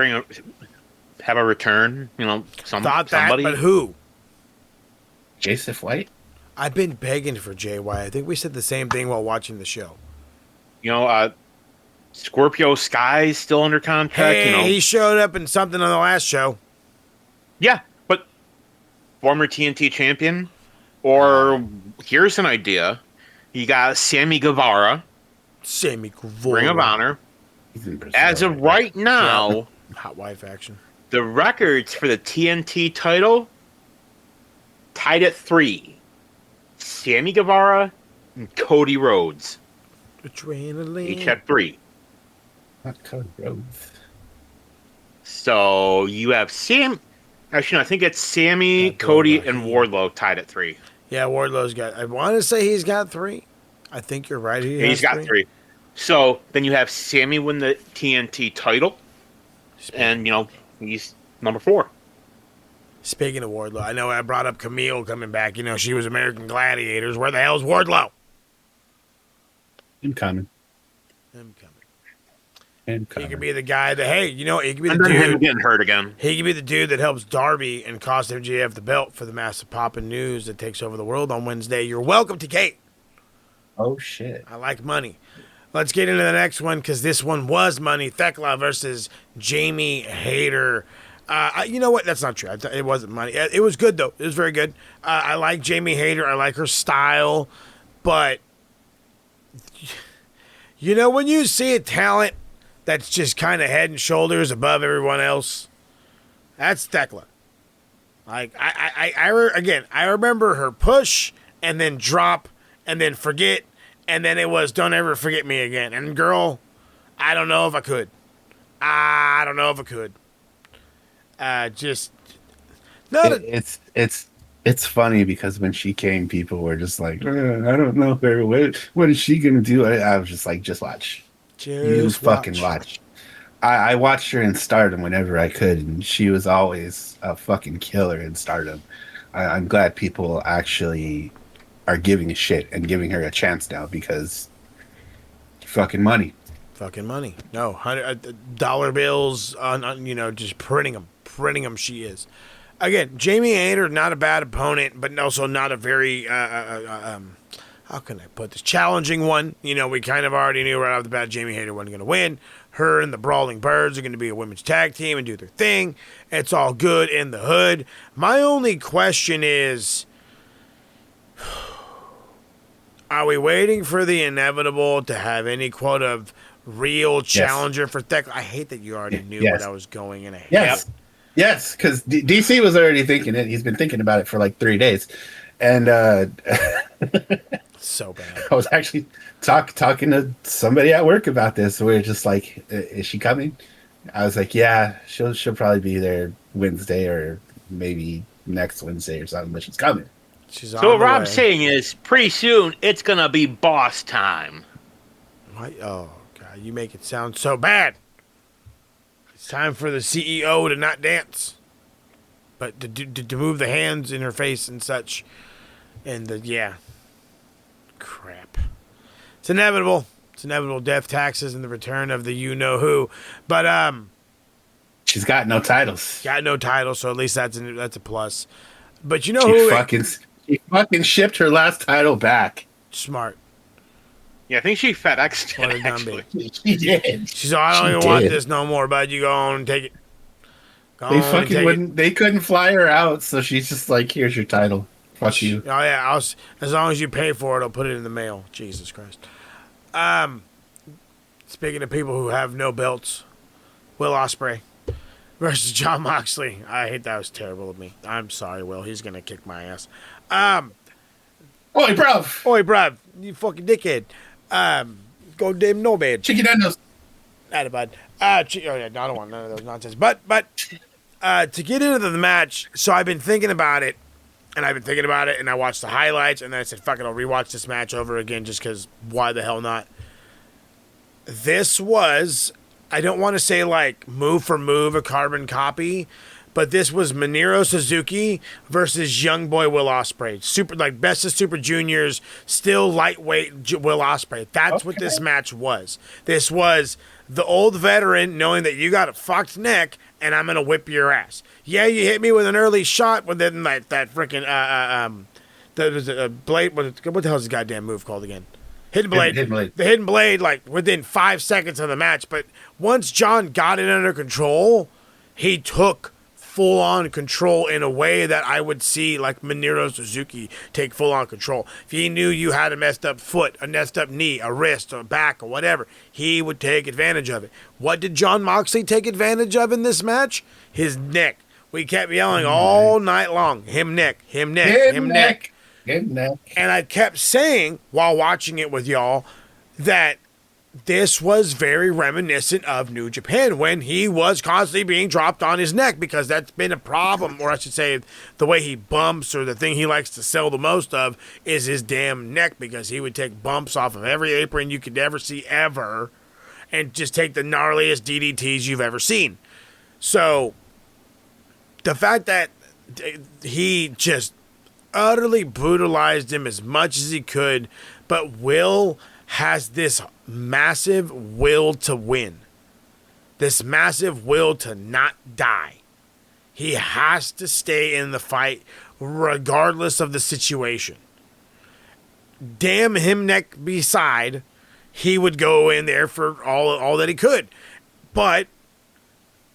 have a return. Somebody. But who? Joseph White? I've been begging for Jay White. I think we said the same thing while watching the show. Scorpio Sky's still under contract. Hey, he showed up in something on the last show. Yeah, but former TNT champion. Or here's an idea: you got Sammy Guevara, Ring of Honor. As of right now, hot wife action. The records for the TNT title tied at 3. Sammy Guevara and Cody Rhodes. Adrenaline. Each have 3. Not Cody Rhodes. So you have Sam. Actually, no, I think it's Sammy, Cody, and Wardlow tied at 3. Yeah, Wardlow's got. I want to say he's got 3. I think you're right. He's got 3. So then you have Sammy win the TNT title, and he's number 4. Speaking of Wardlow, I know I brought up Camille coming back. She was American Gladiators. Where the hell's Wardlow? I'm coming. He could be the guy that, he could be the and then him dude getting hurt again. He could be the dude that helps Darby and cost MJF the belt for the massive poppin' news that takes over the world on Wednesday. You're welcome to Kate. Oh, shit. I like money. Let's get into the next one because this one was money. Thekla versus Jamie Hayter. You know what? That's not true. It wasn't money. It was good, though. It was very good. I like Jamie Hayter. I like her style. But, when you see a talent that's just kind of head and shoulders above everyone else, that's Thekla. Like, I remember her push and then drop and then forget. And then it was, don't ever forget me again. And girl, I don't know if I could. It's funny because when she came, people were just like, I don't know her. What is she gonna do? I was just like, just watch. Fucking watch. I watched her in Stardom whenever I could, and she was always a fucking killer in Stardom. I'm glad people actually are giving a shit and giving her a chance now because fucking money. No, $100 bills on just printing them. She is. Again, Jamie Hayter, not a bad opponent, but also not a very how can I put this, challenging one. We kind of already knew right off the bat Jamie Hayter wasn't going to win. Her and the Brawling Birds are going to be a women's tag team and do their thing. It's all good in the hood. My only question is, are we waiting for the inevitable to have any quote of real challenger for Thekla? I hate that you already knew what I was going in. Yes, because DC was already thinking it. He's been thinking about it for like 3 days. And so bad. I was actually talking to somebody at work about this. We're just like, is she coming? I was like, yeah, she'll probably be there Wednesday or maybe next Wednesday or something, but she's coming. So what Rob's saying is, pretty soon, it's going to be boss time. What? Oh, God, you make it sound so bad. It's time for the CEO to not dance, but to move the hands in her face and such. And crap. It's inevitable. Death, taxes, and the return of the you-know-who. But, she's got no titles. So at least that's a plus. But She fucking shipped her last title back. Smart. Yeah, I think she FedExed it, actually. She did. She's like, I don't even want this no more, bud. You go on and take it. They couldn't fly her out, so she's just like, here's your title. Fuck you. Oh, yeah. As long as you pay for it, I'll put it in the mail. Jesus Christ. Speaking of people who have no belts, Will Ospreay versus Jon Moxley. I hate that. Was terrible of me. I'm sorry, Will. He's going to kick my ass. Oi, bruv. You fucking dickhead. Go damn no bad. Chicken endos. Not a bud. I don't want none of those nonsense. But to get into the match, so I've been thinking about it, And I've been thinking about it, and I watched the highlights, and then I said, fuck it, I'll rewatch this match over again just because why the hell not? This was, I don't want to say like move for move a carbon copy, but this was Minoru Suzuki versus young boy Will Ospreay. Super, like best of Super Juniors, still lightweight Will Ospreay. That's what this match was. This was the old veteran knowing that you got a fucked neck and I'm going to whip your ass. Yeah, you hit me with an early shot, but then that freaking, the blade, what the hell is this goddamn move called again? Hidden blade. The hidden blade, like within 5 seconds of the match. But once John got it under control, he took full-on control in a way that I would see like Minoru Suzuki take full-on control. If he knew you had a messed up foot, a messed up knee, a wrist, or a back, or whatever, he would take advantage of it. What did Jon Moxley take advantage of in this match? His neck. We kept yelling all night long, him neck, him neck, him neck. Him neck. And I kept saying, while watching it with y'all, that this was very reminiscent of New Japan when he was constantly being dropped on his neck, because that's been a problem, or I should say the way he bumps, or the thing he likes to sell the most of is his damn neck, because he would take bumps off of every apron you could ever see ever and just take the gnarliest DDTs you've ever seen. So the fact that he just utterly brutalized him as much as he could, but Will has this massive will to win, this massive will to not die. He has to stay in the fight regardless of the situation. Damn him neck beside, he would go in there for all that he could. But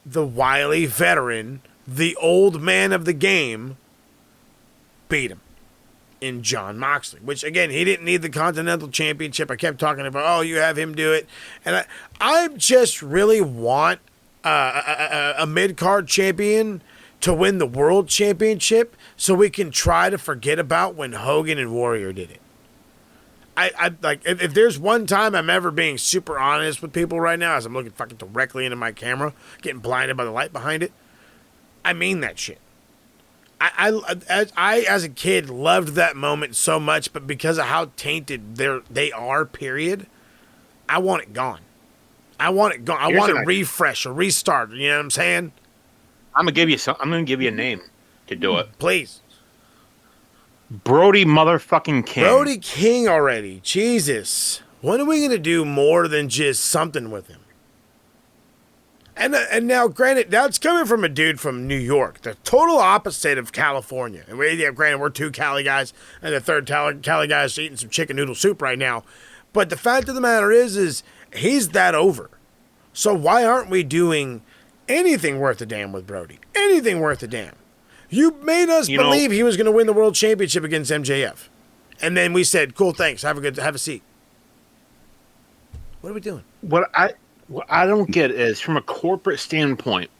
the wily veteran, the old man of the game, beat him in Jon Moxley, which again, he didn't need the Continental Championship. I kept talking about, oh, you have him do it. And I just really want a mid-card champion to win the World Championship so we can try to forget about when Hogan and Warrior did it. I like, if there's one time I'm ever being super honest with people right now, as I'm looking fucking directly into my camera, getting blinded by the light behind it, I mean that shit. I as a kid loved that moment so much, but because of how tainted they are, period, I want it gone. I want it gone. I want a refresh, a restart. You know what I'm saying? I'm gonna give you a name to do it. Please. Brody motherfucking King. Brody King already. Jesus. When are we gonna do more than just something with him? And now, granted, that's coming from a dude from New York, the total opposite of California. And granted, we're two Cali guys, and the third Cali guy is eating some chicken noodle soup right now. But the fact of the matter is he's that over. So why aren't we doing anything worth a damn with Brody? Anything worth a damn. You made us believe he was going to win the World Championship against MJF. And then we said, cool, thanks, have a seat. What are we doing? What I don't get is, from a corporate standpoint,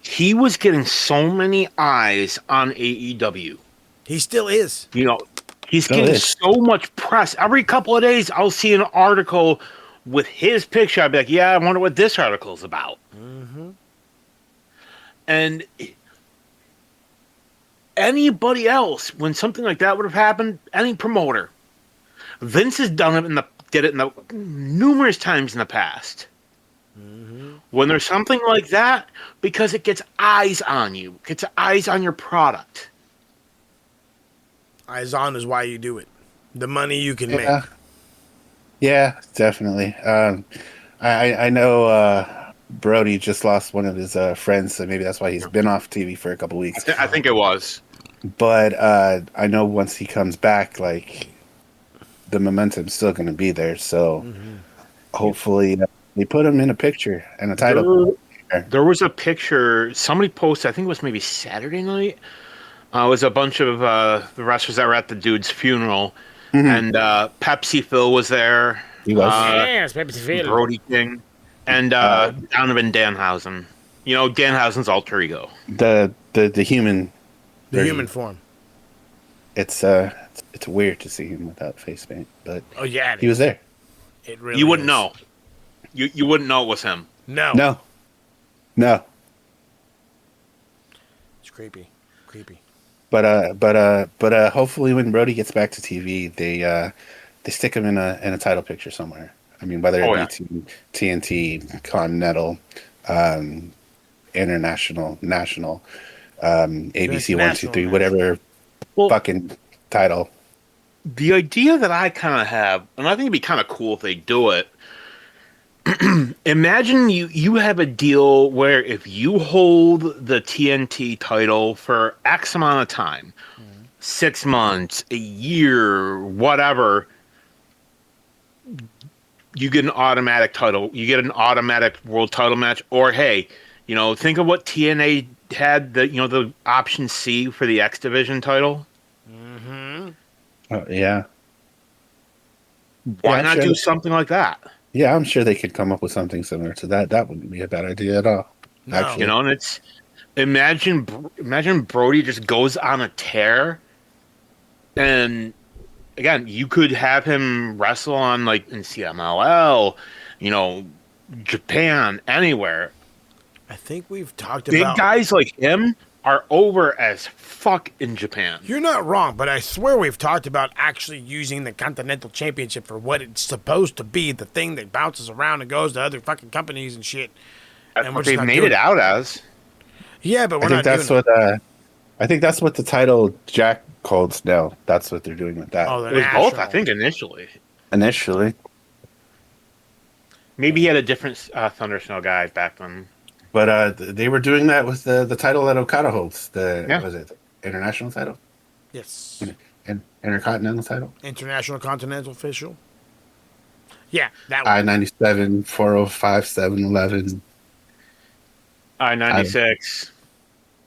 he was getting so many eyes on AEW. He still is. He's getting so much press. Every couple of days, I'll see an article with his picture. I'd be like, yeah, I wonder what this article's about. Mm-hmm. And anybody else, when something like that would have happened, any promoter, Vince has done it did it numerous times in the past. Mm-hmm. When there's something like that, because it gets eyes on you, gets eyes on your product. Eyes on is why you do it. The money you can make. Yeah, definitely. I know Brody just lost one of his friends, so maybe that's why he's been off TV for a couple weeks. I think it was. But I know once he comes back, like, the momentum's still going to be there. So hopefully they put him in a picture and a title. There was a picture somebody posted, I think it was maybe Saturday night. It was a bunch of the wrestlers that were at the dude's funeral. And Pepsi Phil was there. He was. Yes, Pepsi Phil. Brody King. And Donovan Danhausen. Danhausen's alter ego. The human. The human form. It's weird to see him without face paint, but he was there. It really you wouldn't know. You wouldn't know it was him. No. It's creepy. But hopefully when Brody gets back to TV, they stick him in a title picture somewhere. I mean, whether it be TNT, Continental, International, National, ABC 123, whatever fucking title. The idea that I kind of have, and I think it'd be kind of cool if they do it. Imagine you have a deal where if you hold the TNT title for X amount of time, 6 months, a year, whatever, you get an automatic title. You get an automatic world title match. Or hey, think of what TNA had, the option C for the X Division title. Mm-hmm. Oh, yeah. Why not do something like that? Yeah, I'm sure they could come up with something similar to that. That wouldn't be a bad idea at all. No. Actually. And it's imagine Brody just goes on a tear, and again, you could have him wrestle on like in CMLL, Japan, anywhere. I think we've talked Big about guys like him are over as fuck in Japan. You're not wrong, but I swear we've talked about actually using the Continental Championship for what it's supposed to be, the thing that bounces around and goes to other fucking companies and shit. That's what they've made it out as. Yeah, but we're not doing it. I think that's what the title Jack holds now. That's what they're doing with that. Oh, it was both, I think, initially. Maybe he had a different Thunder Snow guy back then. But they were doing that with the title that Okada holds. Was it international title? Yes. Intercontinental title? International Continental Official. Yeah, that one. I-97, 405, 711. I-96.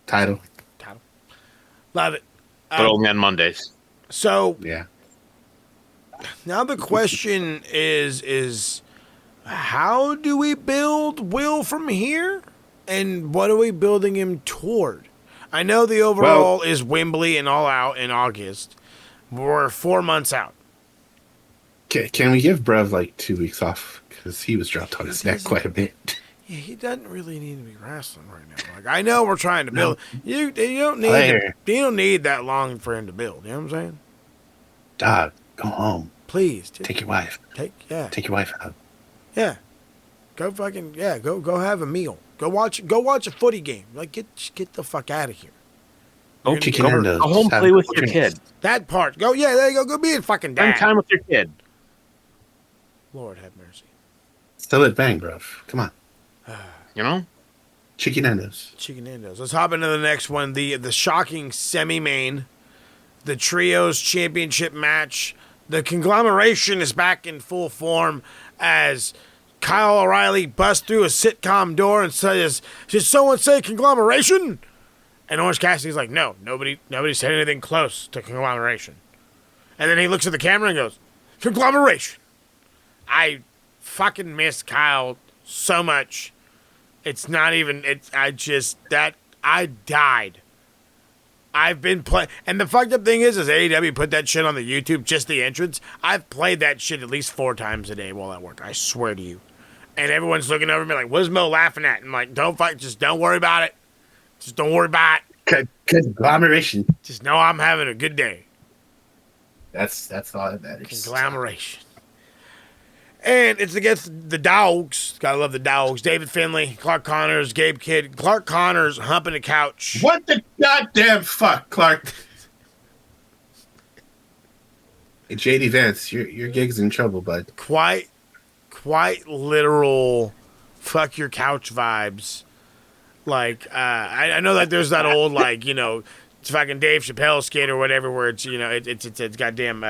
Title. Love it. But only on Mondays. So, yeah. Now the question is how do we build Will from here? And what are we building him toward? I know the overall is Wembley and All Out in August. We're 4 months out. Can we give Brev like 2 weeks off? Because he was dropped on his neck quite a bit. Yeah, he doesn't really need to be wrestling right now. Like I know we're trying to build. No. You don't need that long for him to build. You know what I'm saying? Dog, go home. Please. Take your wife. Take your wife out. Yeah. Go have a meal. Go watch a footy game. Like get the fuck out of here. Go home, play with your kid. That part. There you go. Go be a fucking dad. Spend time with your kid. Lord have mercy. Still at bang, bro. Come on. Chicken endos. Let's hop into the next one. The shocking semi-main. The Trios Championship match. The conglomeration is back in full form as Kyle O'Reilly busts through a sitcom door and says, "Did someone say conglomeration?" And Orange Cassidy's like, "No, nobody said anything close to conglomeration." And then he looks at the camera and goes, "Conglomeration." I fucking miss Kyle so much. It's not even. I died. I've been playing, and the fucked up thing is AEW put that shit on the YouTube, just the entrance. I've played that shit at least 4 times a day while at work. I swear to you. And everyone's looking over me like, "What's Mo laughing at?" And I'm like, just don't worry about it. Just don't worry about it. Conglomeration. Just know I'm having a good day. That's all that matters. Conglomeration. And it's against the Dogs. Gotta love the Dogs. David Finlay, Clark Connors, Gabe Kidd. Clark Connors humping a couch. What the goddamn fuck, Clark? Hey, JD Vance, your gig's in trouble, bud. Quite literal fuck your couch vibes. Like, I know that there's that old, like, it's fucking Dave Chappelle skit or whatever where it's, it's goddamn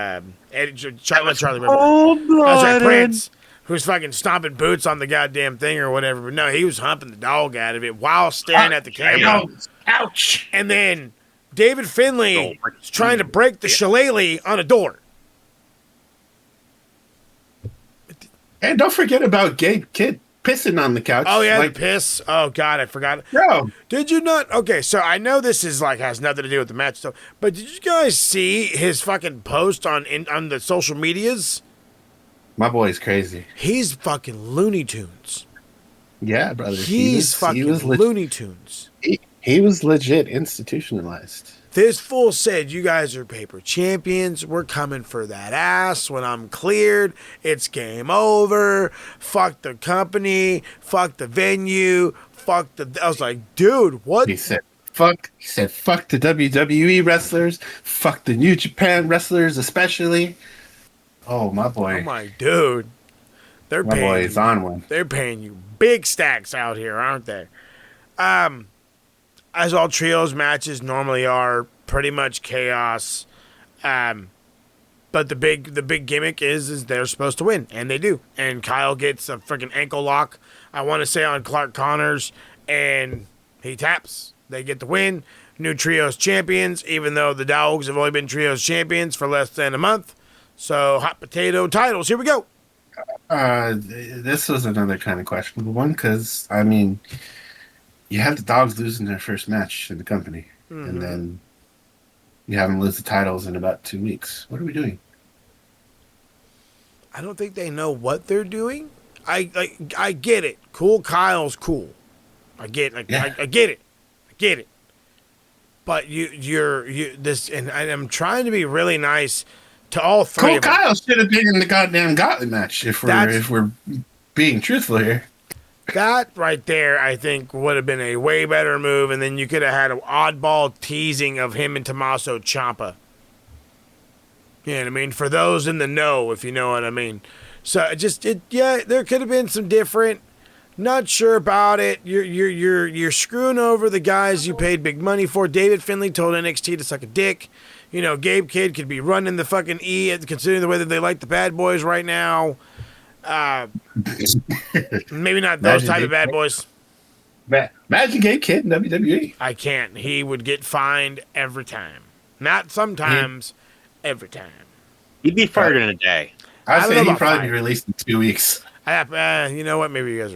Charlie Brown. Prince, who's fucking stomping boots on the goddamn thing or whatever. But no, he was humping the dog out of it while staring at the camera. Ouch. And then David Finlay is trying to break the shillelagh on a door. And don't forget about Gabe Kidd pissing on the couch. Oh, yeah, the piss. Oh, God, I forgot. Bro. Did you not? Okay, so I know this is has nothing to do with the match stuff, but did you guys see his fucking post on the social medias? My boy's crazy. He's fucking Looney Tunes. Yeah, brother. He's fucking Looney Tunes. He was legit institutionalized. This fool said, you guys are paper champions. We're coming for that ass. When I'm cleared, it's game over. Fuck the company. Fuck the venue. Fuck the... I was like, dude, what? He said, fuck the WWE wrestlers. Fuck the New Japan wrestlers, especially. Oh, my boy. Oh, my dude. They're My paying boy is you, on one. They're paying you big stacks out here, aren't they? As all trios matches normally are, pretty much chaos. But the big gimmick is they're supposed to win, and they do. And Kyle gets a freaking ankle lock, I want to say, on Clark Connors, and he taps. They get the win. New trios champions, even though the Dogs have only been trios champions for less than a month. So hot potato titles. Here we go. This was another kind of questionable one because, I mean, you have the Dogs losing their first match in the company, and then you have them lose the titles in about 2 weeks. What are we doing? I don't think they know what they're doing. I get it. Cool Kyle's cool. I get it. I get it. But you're this, and I'm trying to be really nice to all three. Cool of them. Kyle should have been in the goddamn gauntlet match if we're being truthful here. That right there, I think, would have been a way better move, and then you could have had an oddball teasing of him and Tommaso Ciampa. You know what I mean? For those in the know, if you know what I mean. So there could have been some different. Not sure about it. You're screwing over the guys you paid big money for. David Finlay told NXT to suck a dick. You know, Gabe Kidd could be running the fucking considering the way that they like the bad boys right now. Maybe not those type of bad boys. Imagine Gabe Kidd in WWE. I can't. He would get fined every time. Not sometimes, every time. He'd be fired in a day. I'd say he'd probably fine. be released in 2 weeks. You know what? Maybe you guys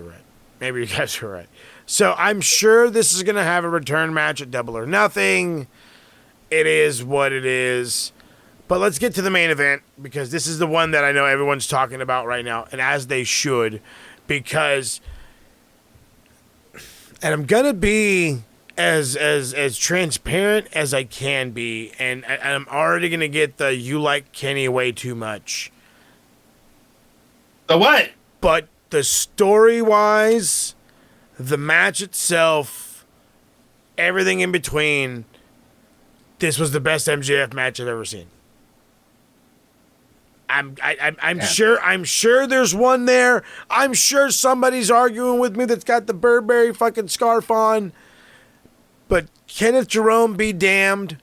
are right. So I'm sure this is going to have a return match at Double or Nothing. It is what it is. But let's get to the main event, because this is the one that I know everyone's talking about right now, and as they should, because, and I'm going to be as transparent as I can be, and I'm already going to get the you like Kenny way too much. The what? But the story-wise, the match itself, everything in between, this was the best MJF match I've ever seen. I'm sure there's one there. I'm sure somebody's arguing with me that's got the Burberry fucking scarf on. But Kenneth Jerome be damned.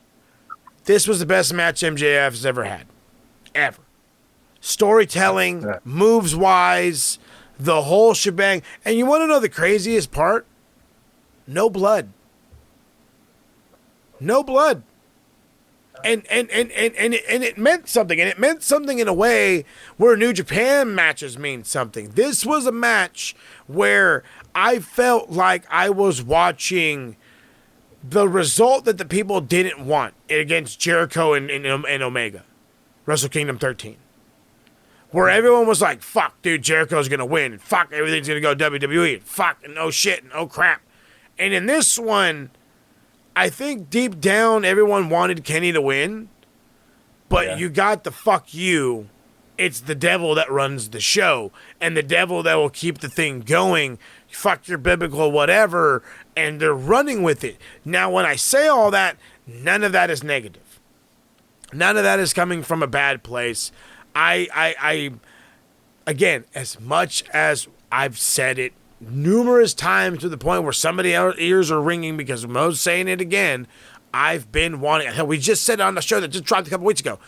This was the best match MJF has ever had. Ever. Storytelling, moves-wise, the whole shebang. And you want to know the craziest part? No blood. No blood. And it meant something. And it meant something in a way where New Japan matches mean something. This was a match where I felt like I was watching the result that the people didn't want against Jericho and Omega. Wrestle Kingdom 13. Where everyone was like, fuck, dude, Jericho's going to win. And fuck, everything's going to go WWE. And fuck, and oh shit, and oh crap. And in this one, I think deep down everyone wanted Kenny to win. But you got the fuck you. It's the devil that runs the show. And the devil that will keep the thing going. Fuck your biblical whatever. And they're running with it. Now, when I say all that, none of that is negative. None of that is coming from a bad place. I again, as much as I've said it numerous times to the point where somebody's ears are ringing because Mo's saying it again, I've been wanting, hell, we just said it on the show that just dropped a couple weeks ago.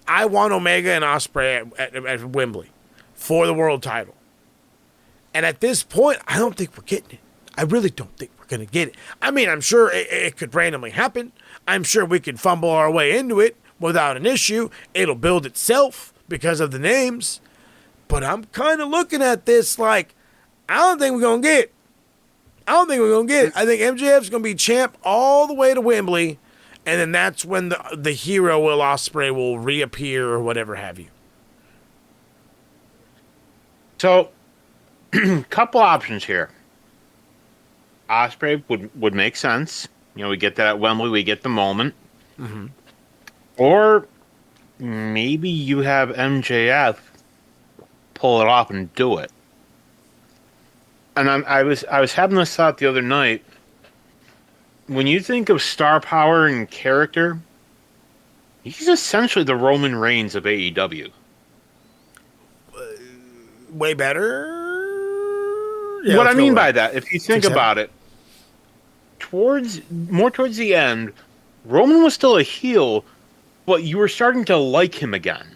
I want Omega and Ospreay at Wembley for the world title. And at this point, I don't think we're getting it. I really don't think we're going to get it. I mean, I'm sure it could randomly happen. I'm sure we could fumble our way into it without an issue. It'll build itself because of the names. But I'm kind of looking at this like, I don't think we're going to get it. I think MJF's going to be champ all the way to Wembley. And then that's when the hero Will Ospreay will reappear or whatever have you. So, couple options here. Ospreay would make sense. We get that at Wembley. We get the moment. Mm-hmm. Or maybe you have MJF pull it off and do it. And I was having this thought the other night. When you think of star power and character, he's essentially the Roman Reigns of AEW. Way better. Yeah, What I mean by that, if you think about it, towards the end, Roman was still a heel, but you were starting to like him again.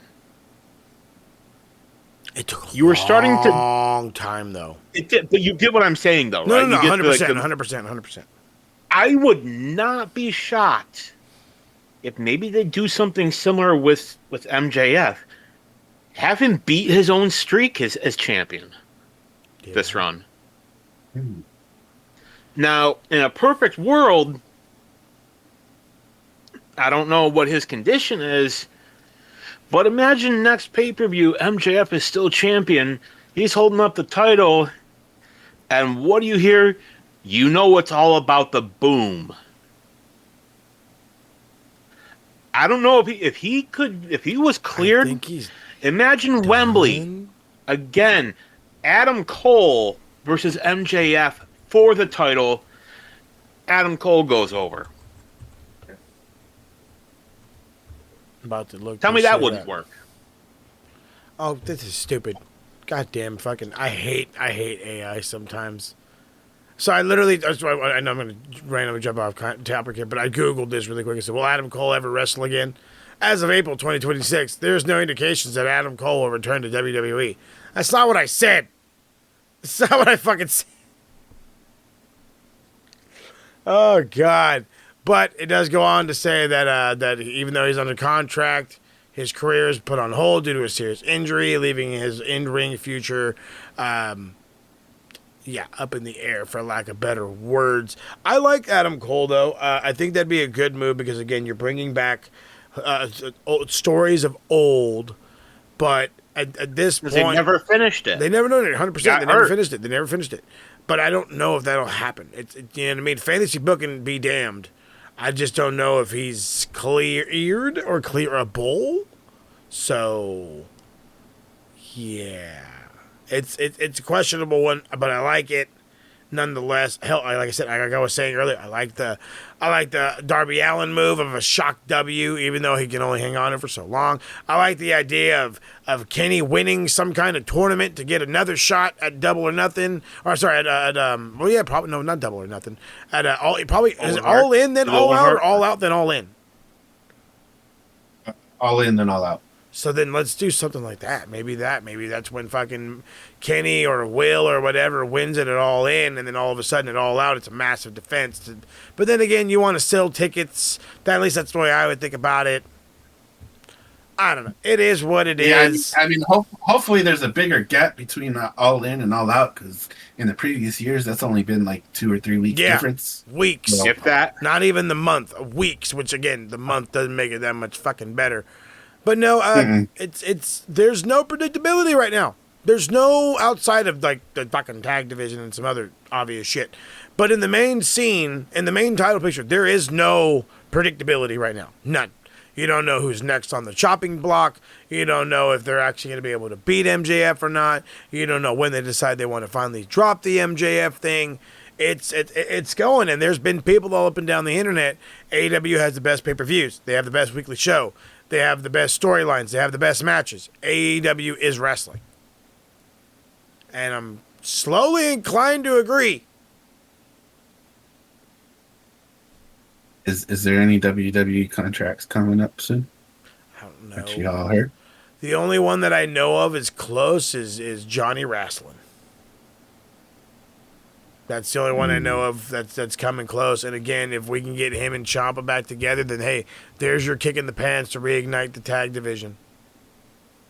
It took you were starting to long time though. It did, but you get what I'm saying though, No, right? no, 100%, like 100%. I would not be shocked if maybe they do something similar with MJF. Have him beat his own streak as champion this run. Now, in a perfect world, I don't know what his condition is, but imagine next pay-per-view, MJF is still champion, he's holding up the title, and what do you hear? You know it's all about the boom. I don't know if he was cleared. I think he's imagine done. Wembley again, Adam Cole versus MJF for the title. Adam Cole goes over. About to look. Tell me that wouldn't work. Oh, this is stupid. Goddamn fucking. I hate AI sometimes. So I literally, I know I'm going to randomly jump off topic here, but I Googled this really quick and said, will Adam Cole ever wrestle again? As of April 2026, there's no indications that Adam Cole will return to WWE. That's not what I said. That's not what I fucking said. Oh, God. But it does go on to say that that even though he's under contract, his career is put on hold due to a serious injury, leaving his in-ring future up in the air, for lack of better words. I like Adam Cole, though. I think that'd be a good move because, again, you're bringing back stories of old, but at this point... They never finished it. They never know it, 100%. They never finished it. But I don't know if that'll happen. You know what I mean? Fantasy booking be damned. I just don't know if he's cleared or clearable. So, yeah. It's a questionable one, but I like it nonetheless. Hell, like I said, like I was saying earlier, I like the Darby Allin move of a shock W, even though he can only hang on it for so long. I like the idea of Kenny winning some kind of tournament to get another shot at Double or Nothing, or sorry, probably no, not Double or Nothing. At is it All In then All Out, or All Out then All In? All In then All Out. So then let's do something like that. Maybe that's when fucking Kenny or Will or whatever wins it at All In, and then all of a sudden at All Out, it's a massive defense. But then again, you want to sell tickets. At least that's the way I would think about it. I don't know. It is what it is. I mean, hopefully there's a bigger gap between All In and All Out, because in the previous years, that's only been like 2 or 3 weeks difference. Weeks. If that. Not even the month. Weeks, which again, the month doesn't make it that much fucking better. But no, it's there's no predictability right now. There's no, outside of like the fucking tag division and some other obvious shit. But in the main scene, in the main title picture, there is no predictability right now. None. You don't know who's next on the chopping block. You don't know if they're actually going to be able to beat MJF or not. You don't know when they decide they want to finally drop the MJF thing. It's going, and there's been people all up and down the internet. AEW has the best pay-per-views. They have the best weekly show. They have the best storylines. They have the best matches. AEW is wrestling. And I'm slowly inclined to agree. Is there any WWE contracts coming up soon? I don't know. That you all heard? The only one that I know of is close is Johnny Wrestling. That's the only one I know of that's coming close. And again, if we can get him and Ciampa back together, then hey, there's your kick in the pants to reignite the tag division.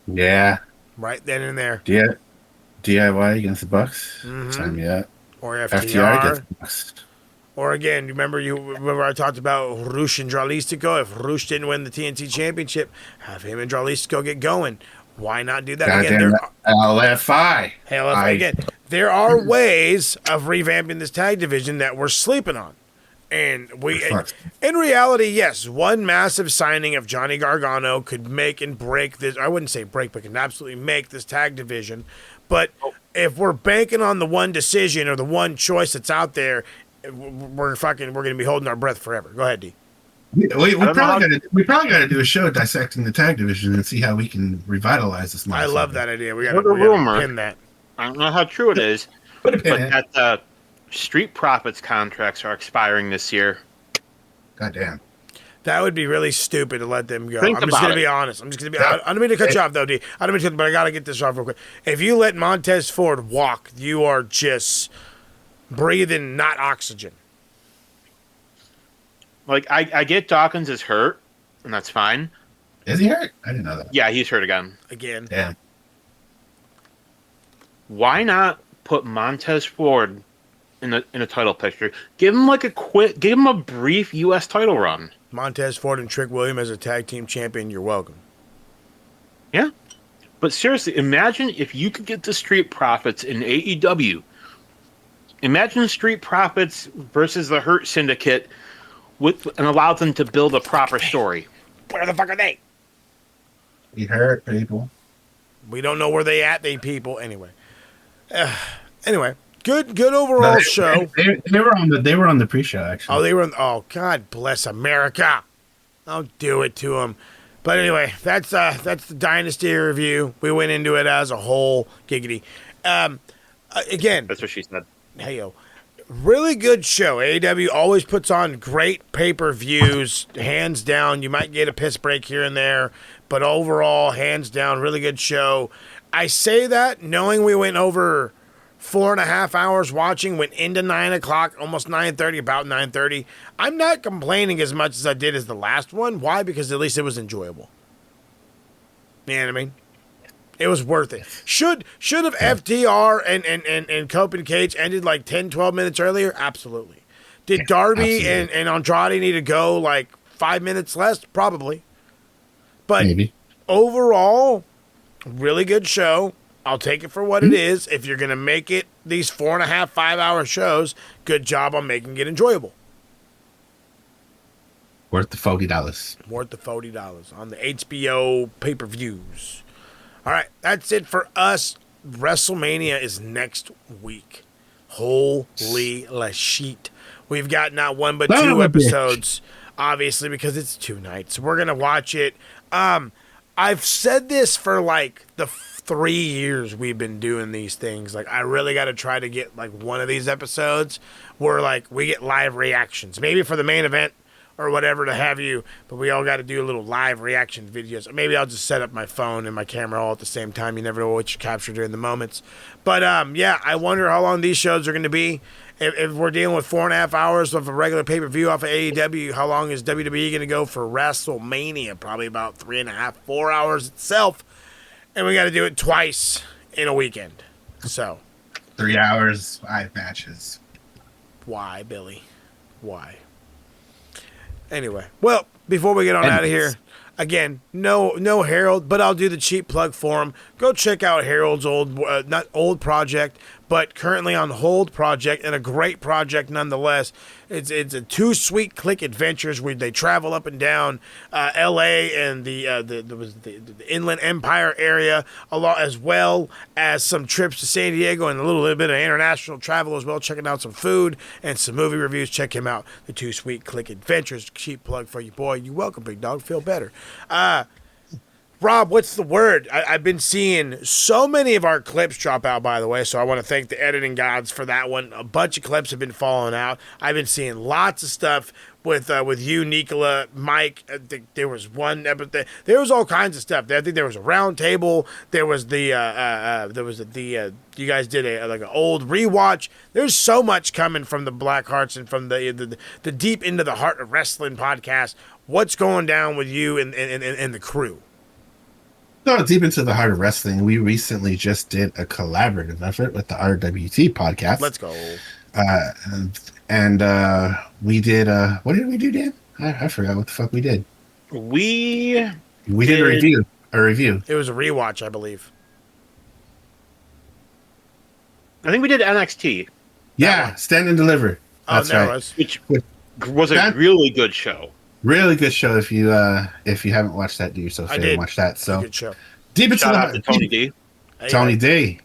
Yeah. Right then and there. DIY against the Bucks. Mm-hmm. Sign me up. Or FTR against the Bucks. Or again, remember I talked about Rush and Dralistico? If Rush didn't win the TNT Championship, have him and Dralistico get going. Why not do that again? LFI. Again, there are ways of revamping this tag division that we're sleeping on. And we, Fuck. in reality, yes, one massive signing of Johnny Gargano could make and break this. I wouldn't say break, but can absolutely make this tag division. But if we're banking on the one decision or the one choice that's out there, we're going to be holding our breath forever. Go ahead, D. We probably got to do a show dissecting the tag division and see how we can revitalize this. I love that idea. We got What a to rumor. pin that. I don't know how true it is, Put a but pin in it. that Street Profits contracts are expiring this year. Goddamn. That would be really stupid to let them go. Think I'm just going about to be it. honest. I don't mean to cut you off, though, D. I don't mean to, but I got to get this off real quick. If you let Montez Ford walk, you are just breathing not oxygen. Like, I get Dawkins is hurt, and that's fine. Is he hurt? I didn't know that. Yeah, he's hurt again. Again. Damn. Why not put Montez Ford in a title picture? Give him give him a brief U.S. title run. Montez Ford and Trick William as a tag team champion, you're welcome. Yeah. But seriously, imagine if you could get the Street Profits in AEW. Imagine Street Profits versus the Hurt Syndicate and allow them to build a proper story. Where the fuck are they? He hurt people. We don't know where they at, they people. Anyway. Anyway, good overall show. They were on the pre-show actually. Oh, they were. Oh, God bless America. Don't do it to them. But anyway, that's the Dynasty review. We went into it as a whole. Giggity. Again, That's what she said. hey yo, really good show. AEW always puts on great pay-per-views, hands down. You might get a piss break here and there, but overall, hands down, really good show. I say that knowing we went over 4.5 hours watching, went into 9 o'clock, almost 9:30, about 9:30. I'm not complaining as much as I did as the last one. Why? Because at least it was enjoyable. You know what I mean? It was worth it. Should have FTR and Cope and Cage ended like 10, 12 minutes earlier? Absolutely. Did Darby and Andrade need to go like 5 minutes less? Probably. But Maybe. overall, really good show. I'll take it for what it is. If you're going to make it these 4.5, 5 hour shows, good job on making it enjoyable. Worth the $40. Worth the $40 on the HBO pay-per-views. All right, that's it for us. WrestleMania is next week. Holy la shit. We've got not one but two episodes, obviously, because it's 2 nights. We're going to watch it. I've said this for like the 3 years we've been doing these things. Like, I really got to try to get like one of these episodes where like we get live reactions, maybe for the main event or whatever to have you, but we all got to do a little live reaction videos. Maybe I'll just set up my phone and my camera all at the same time. You never know what you capture during the moments. But yeah, I wonder how long these shows are going to be. If we're dealing with 4.5 hours of a regular pay-per-view off of AEW, how long is WWE going to go for WrestleMania? Probably about 3.5, 4 hours itself. And we got to do it twice in a weekend. So 3 hours, 5 matches. why, Billy? Why? Anyway, well, before we get on out of here, again, no Harold, but I'll do the cheap plug for him. Go check out Harold's not old project, but currently on hold project, and a great project nonetheless. It's a 2 sweet click adventures where they travel up and down L.A. and the Inland Empire area, as well as some trips to San Diego and a little bit of international travel as well, checking out some food and some movie reviews. Check him out, the 2 sweet click adventures. Cheap plug for you, boy. You're welcome, big dog. Feel better. Rob, what's the word? I've been seeing so many of our clips drop out, by the way, so I want to thank the editing gods for that one. A bunch of clips have been falling out. I've been seeing lots of stuff with you, Nicola, Mike. I think there was one, there was all kinds of stuff. I think there was a round table. There was you guys did an old rewatch. There's so much coming from the Black Hearts and from the Deep Into the Heart of Wrestling podcast. What's going down with you and the crew? So deep into the heart of wrestling, we recently just did a collaborative effort with the RWT podcast. Let's go. We did what did we do, Dan? I forgot what the fuck we did. We did a review. It was a rewatch, I believe. I think we did NXT. Yeah, Stand and Deliver. That's right. Which was a really good show. Really good show. If you haven't watched that, do yourself a favor and watch that. It's a So good show. deep into Shout out to Tony D. Tony D.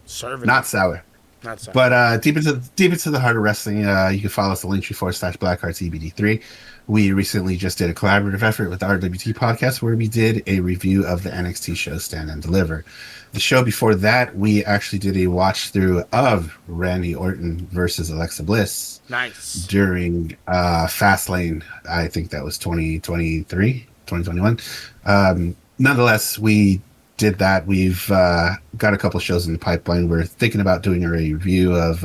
Serving Not sour. Not sour. But deep into the heart of wrestling, you can follow us at linktree/blackheartsebd3. We recently just did a collaborative effort with the RWT podcast where we did a review of the NXT show Stand and Deliver. The show before that, we actually did a watch through of Randy Orton versus Alexa Bliss. Nice. During Fastlane, I think that was 2021. Nonetheless, we did that. We've got a couple shows in the pipeline. We're thinking about doing a review of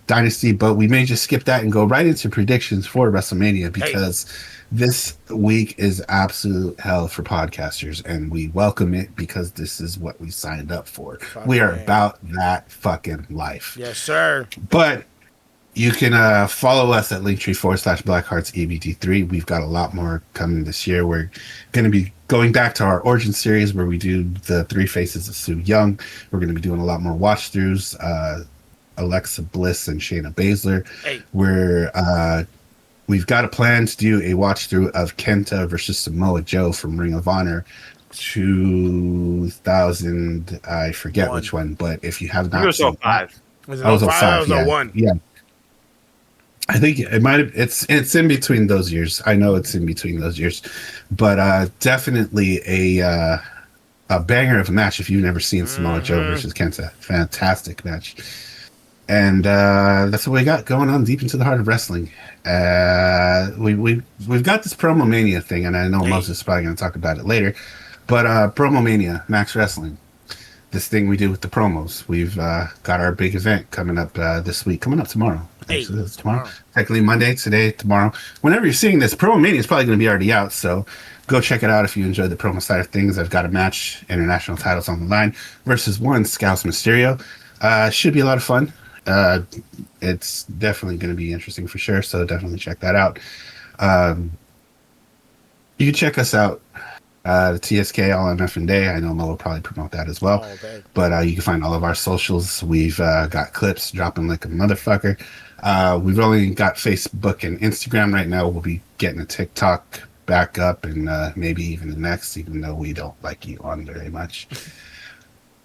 Dynasty, but we may just skip that and go right into predictions for WrestleMania because this week is absolute hell for podcasters, and we welcome it because this is what we signed up for. We are about that fucking life. Yes, sir. But you can follow us at linktree/blackheartsebd3. We've got a lot more coming this year. We're going to be going back to our origin series where we do the 3 faces of Sue Young. We're going to be doing a lot more watch throughs. Alexa Bliss and Shayna Baszler. We've got a plan to do a watch through of Kenta versus Samoa Joe from Ring of Honor 2000. I forget which one, but if you have not seen 05. Was it 05 or 01? Yeah. I think it might have. It's in between those years. I know it's in between those years, but definitely a banger of a match. If you've never seen Samoa Joe versus Kenta, fantastic match. And that's what we got going on deep into the heart of wrestling. We've got this PromoMania thing, and I know Moses is probably going to talk about it later. But PromoMania, Max Wrestling, this thing we do with the promos. We've got our big event coming up this week, coming up tomorrow. Actually, it's tomorrow. Technically Monday, today, tomorrow. Whenever you're seeing this, PromoMania is probably going to be already out, so go check it out if you enjoy the promo side of things. I've got a match, international titles on the line, versus one Scouse Mysterio. Should be a lot of fun. It's definitely going to be interesting for sure, so definitely check that out. You can check us out, the tskallmfnday. I know Mo will probably promote that as well, but you can find all of our socials. We've got clips dropping like a motherfucker. We've only got Facebook and Instagram right now. We'll be getting a TikTok back up, and maybe even the next, even though we don't like you on very much.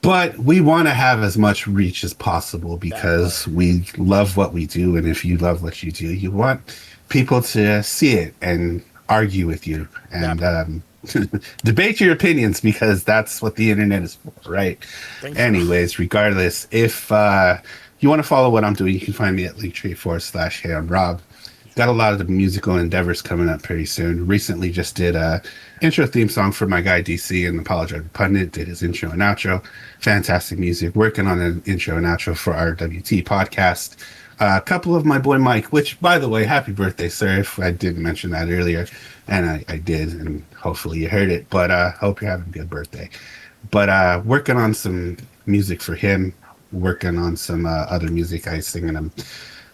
But we want to have as much reach as possible because we love what we do. And if you love what you do, you want people to see it and argue with you and debate your opinions because that's what the internet is for, right? Anyways, regardless, if you want to follow what I'm doing, you can find me at linktree.com/Hey, I'm Rob. Got a lot of the musical endeavors coming up pretty soon. Recently just did a intro theme song for my guy DC and the wrestlemania. Did his intro and outro. Fantastic music. Working on an intro and outro for our RWT podcast. A couple of my boy Mike, which, by the way, happy birthday, sir, if I didn't mention that earlier. And I did, and hopefully you heard it. But hope you're having a good birthday. But working on some music for him. Working on some other music. I sing in a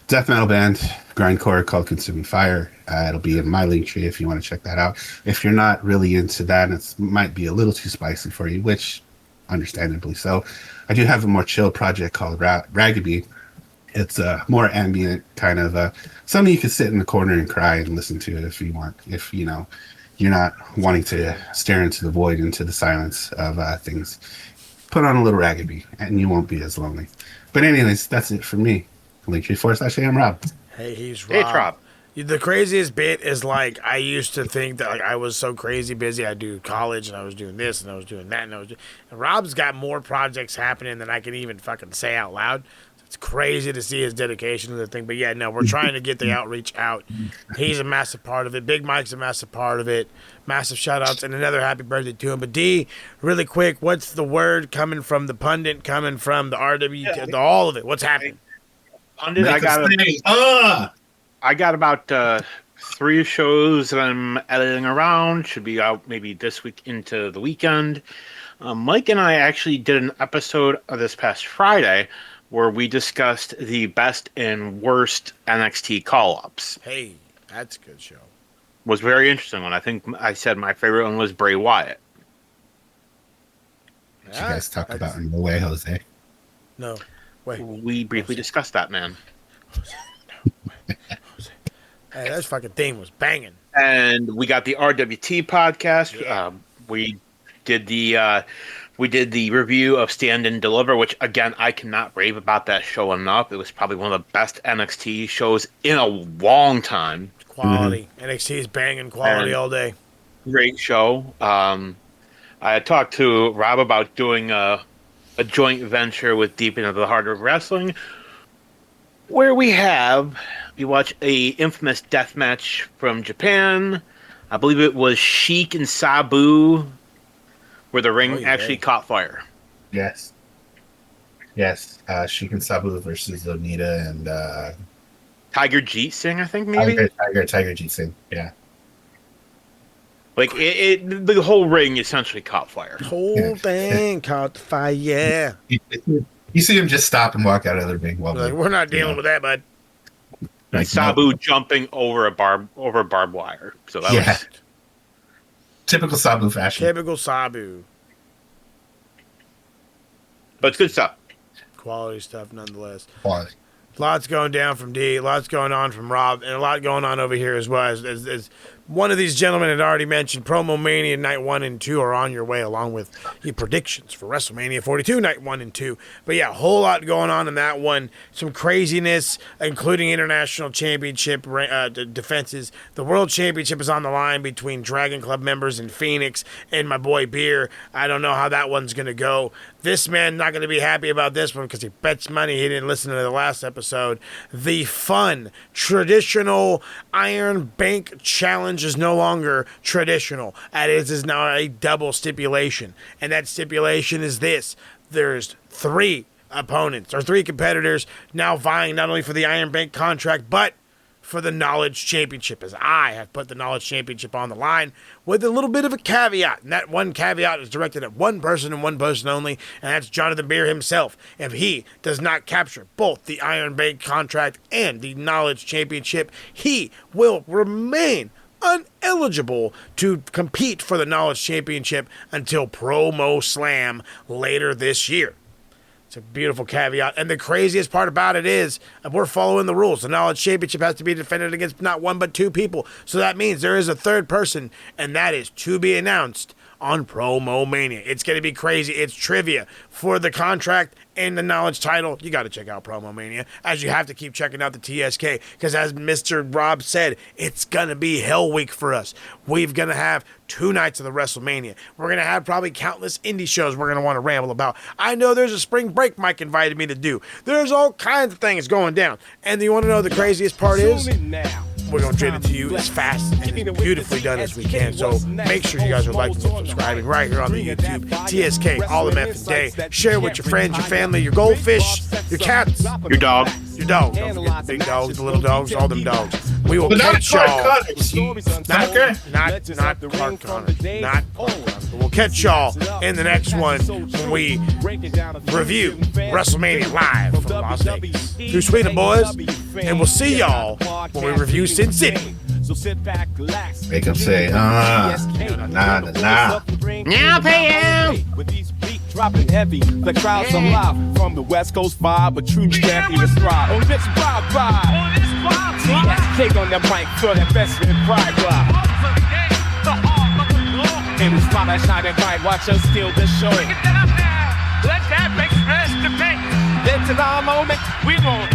death metal band, grindcore, called Consuming Fire. It'll be in my link tree if you want to check that out. If you're not really into that, it might be a little too spicy for you, which understandably so. I do have a more chill project called Ragaby. It's a more ambient kind of something you can sit in the corner and cry and listen to it if you want. If you know you're not wanting to stare into the void, into the silence of things, put on a little Ragaby and you won't be as lonely. But anyways, that's it for me. Linktree.com/Hey, I'm Rob. Hey, he's Rob. Hey, Rob. The craziest bit is like I used to think that like I was so crazy busy. I do college and I was doing this and I was doing that and Rob's got more projects happening than I can even fucking say out loud. It's crazy to see his dedication to the thing. But yeah, no, we're trying to get the outreach out. He's a massive part of it. Big Mike's a massive part of it. Massive shout outs and another happy birthday to him. But D, really quick, what's the word coming from the pundit, coming from the RWT, all of it? What's happening? I got about 3 shows that I'm editing around. Should be out maybe this week into the weekend. Mike and I actually did an episode of this past Friday where we discussed the best and worst NXT call-ups. Hey, that's a good show. Was very interesting one. I think I said my favorite one was Bray Wyatt. Did you guys talk about in the way, Jose? No. Wait. We briefly discussed that, man. Hey, that fucking theme was banging. And we got the RWT podcast. Yeah. We did the review of Stand and Deliver, which again I cannot rave about that show enough. It was probably one of the best NXT shows in a long time. Quality. NXT is banging quality all day. Great show. I had talked to Rob about doing a joint venture with Deep Into the Heart of Wrestling, where we watch a infamous death match from Japan. I believe it was Sheik and Sabu, where the ring actually caught fire. Yes. Sheik and Sabu versus Onita and Tiger Jeet Singh, I think maybe. Tiger Jeet Singh. Yeah. Like the whole ring essentially caught fire. Whole thing caught the fire. Yeah. You see him just stop and walk out of the ring. We're not dealing with that, bud. Like Sabu jumping over barbed wire. So that was typical Sabu fashion. Typical Sabu. But it's good stuff. Quality stuff nonetheless. Quality. Lots going down from D, lots going on from Rob, and a lot going on over here as well. As one of these gentlemen had already mentioned, PromoMania Night 1 and 2 are on your way, along with the predictions for WrestleMania 42 Night 1 and 2. But yeah, a whole lot going on in that one. Some craziness, including international championship defenses. The World Championship is on the line between Dragon Club members in Phoenix and my boy Beer. I don't know how that one's going to go. This man not going to be happy about this one because he bets money he didn't listen to the last episode. The fun, traditional Iron Bank Challenge is no longer traditional. That is now a double stipulation. And that stipulation is this. There's 3 opponents or 3 competitors now vying not only for the Iron Bank contract, but for the Knowledge Championship, as I have put the Knowledge Championship on the line with a little bit of a caveat. And that one caveat is directed at one person and one person only, and that's Jonathan Beer himself. If he does not capture both the Iron Bank contract and the Knowledge Championship, he will remain uneligible to compete for the Knowledge Championship until Promo Slam later this year. It's a beautiful caveat. And the craziest part about it is we're following the rules. The Knowledge Championship has to be defended against not 1 but 2 people. So that means there is a third person, and that is to be announced on PromoMania. It's going to be crazy. It's trivia for the contract and the Knowledge title. You got to check out PromoMania, as you have to keep checking out the TSK, because as Mr. Rob said, it's going to be hell week for us. We're going to have 2 nights of the WrestleMania. We're going to have probably countless indie shows we're going to want to ramble about. I know there's a spring break Mike invited me to do. There's all kinds of things going down. And you want to know the craziest part is? We're going to trade it to you as fast and as beautifully done as we can. So make sure you guys are liking and subscribing right here on the YouTube. TSK, all the Day. Share with your friends, your family, your goldfish, your cats, your dog. Your dog. Don't forget the big dogs, the little dogs, all them dogs. We will catch y'all. Not Clark Connors. Not Clark Connors. But we'll catch y'all in the next one when we review WrestleMania live from Las Vegas. Too sweet, boys. And we'll see y'all when we review Sin City. So sit back, relax. Make them say, nah. Now pay him. With these beats dropping heavy, the crowd's alive. From the West Coast vibe, a true champ even strive. On this ride. TSK on the mic for the best in pride ride. In the spotlight, shining bright, watch us steal the show. Let that make rest debate. Then to our moment, we won't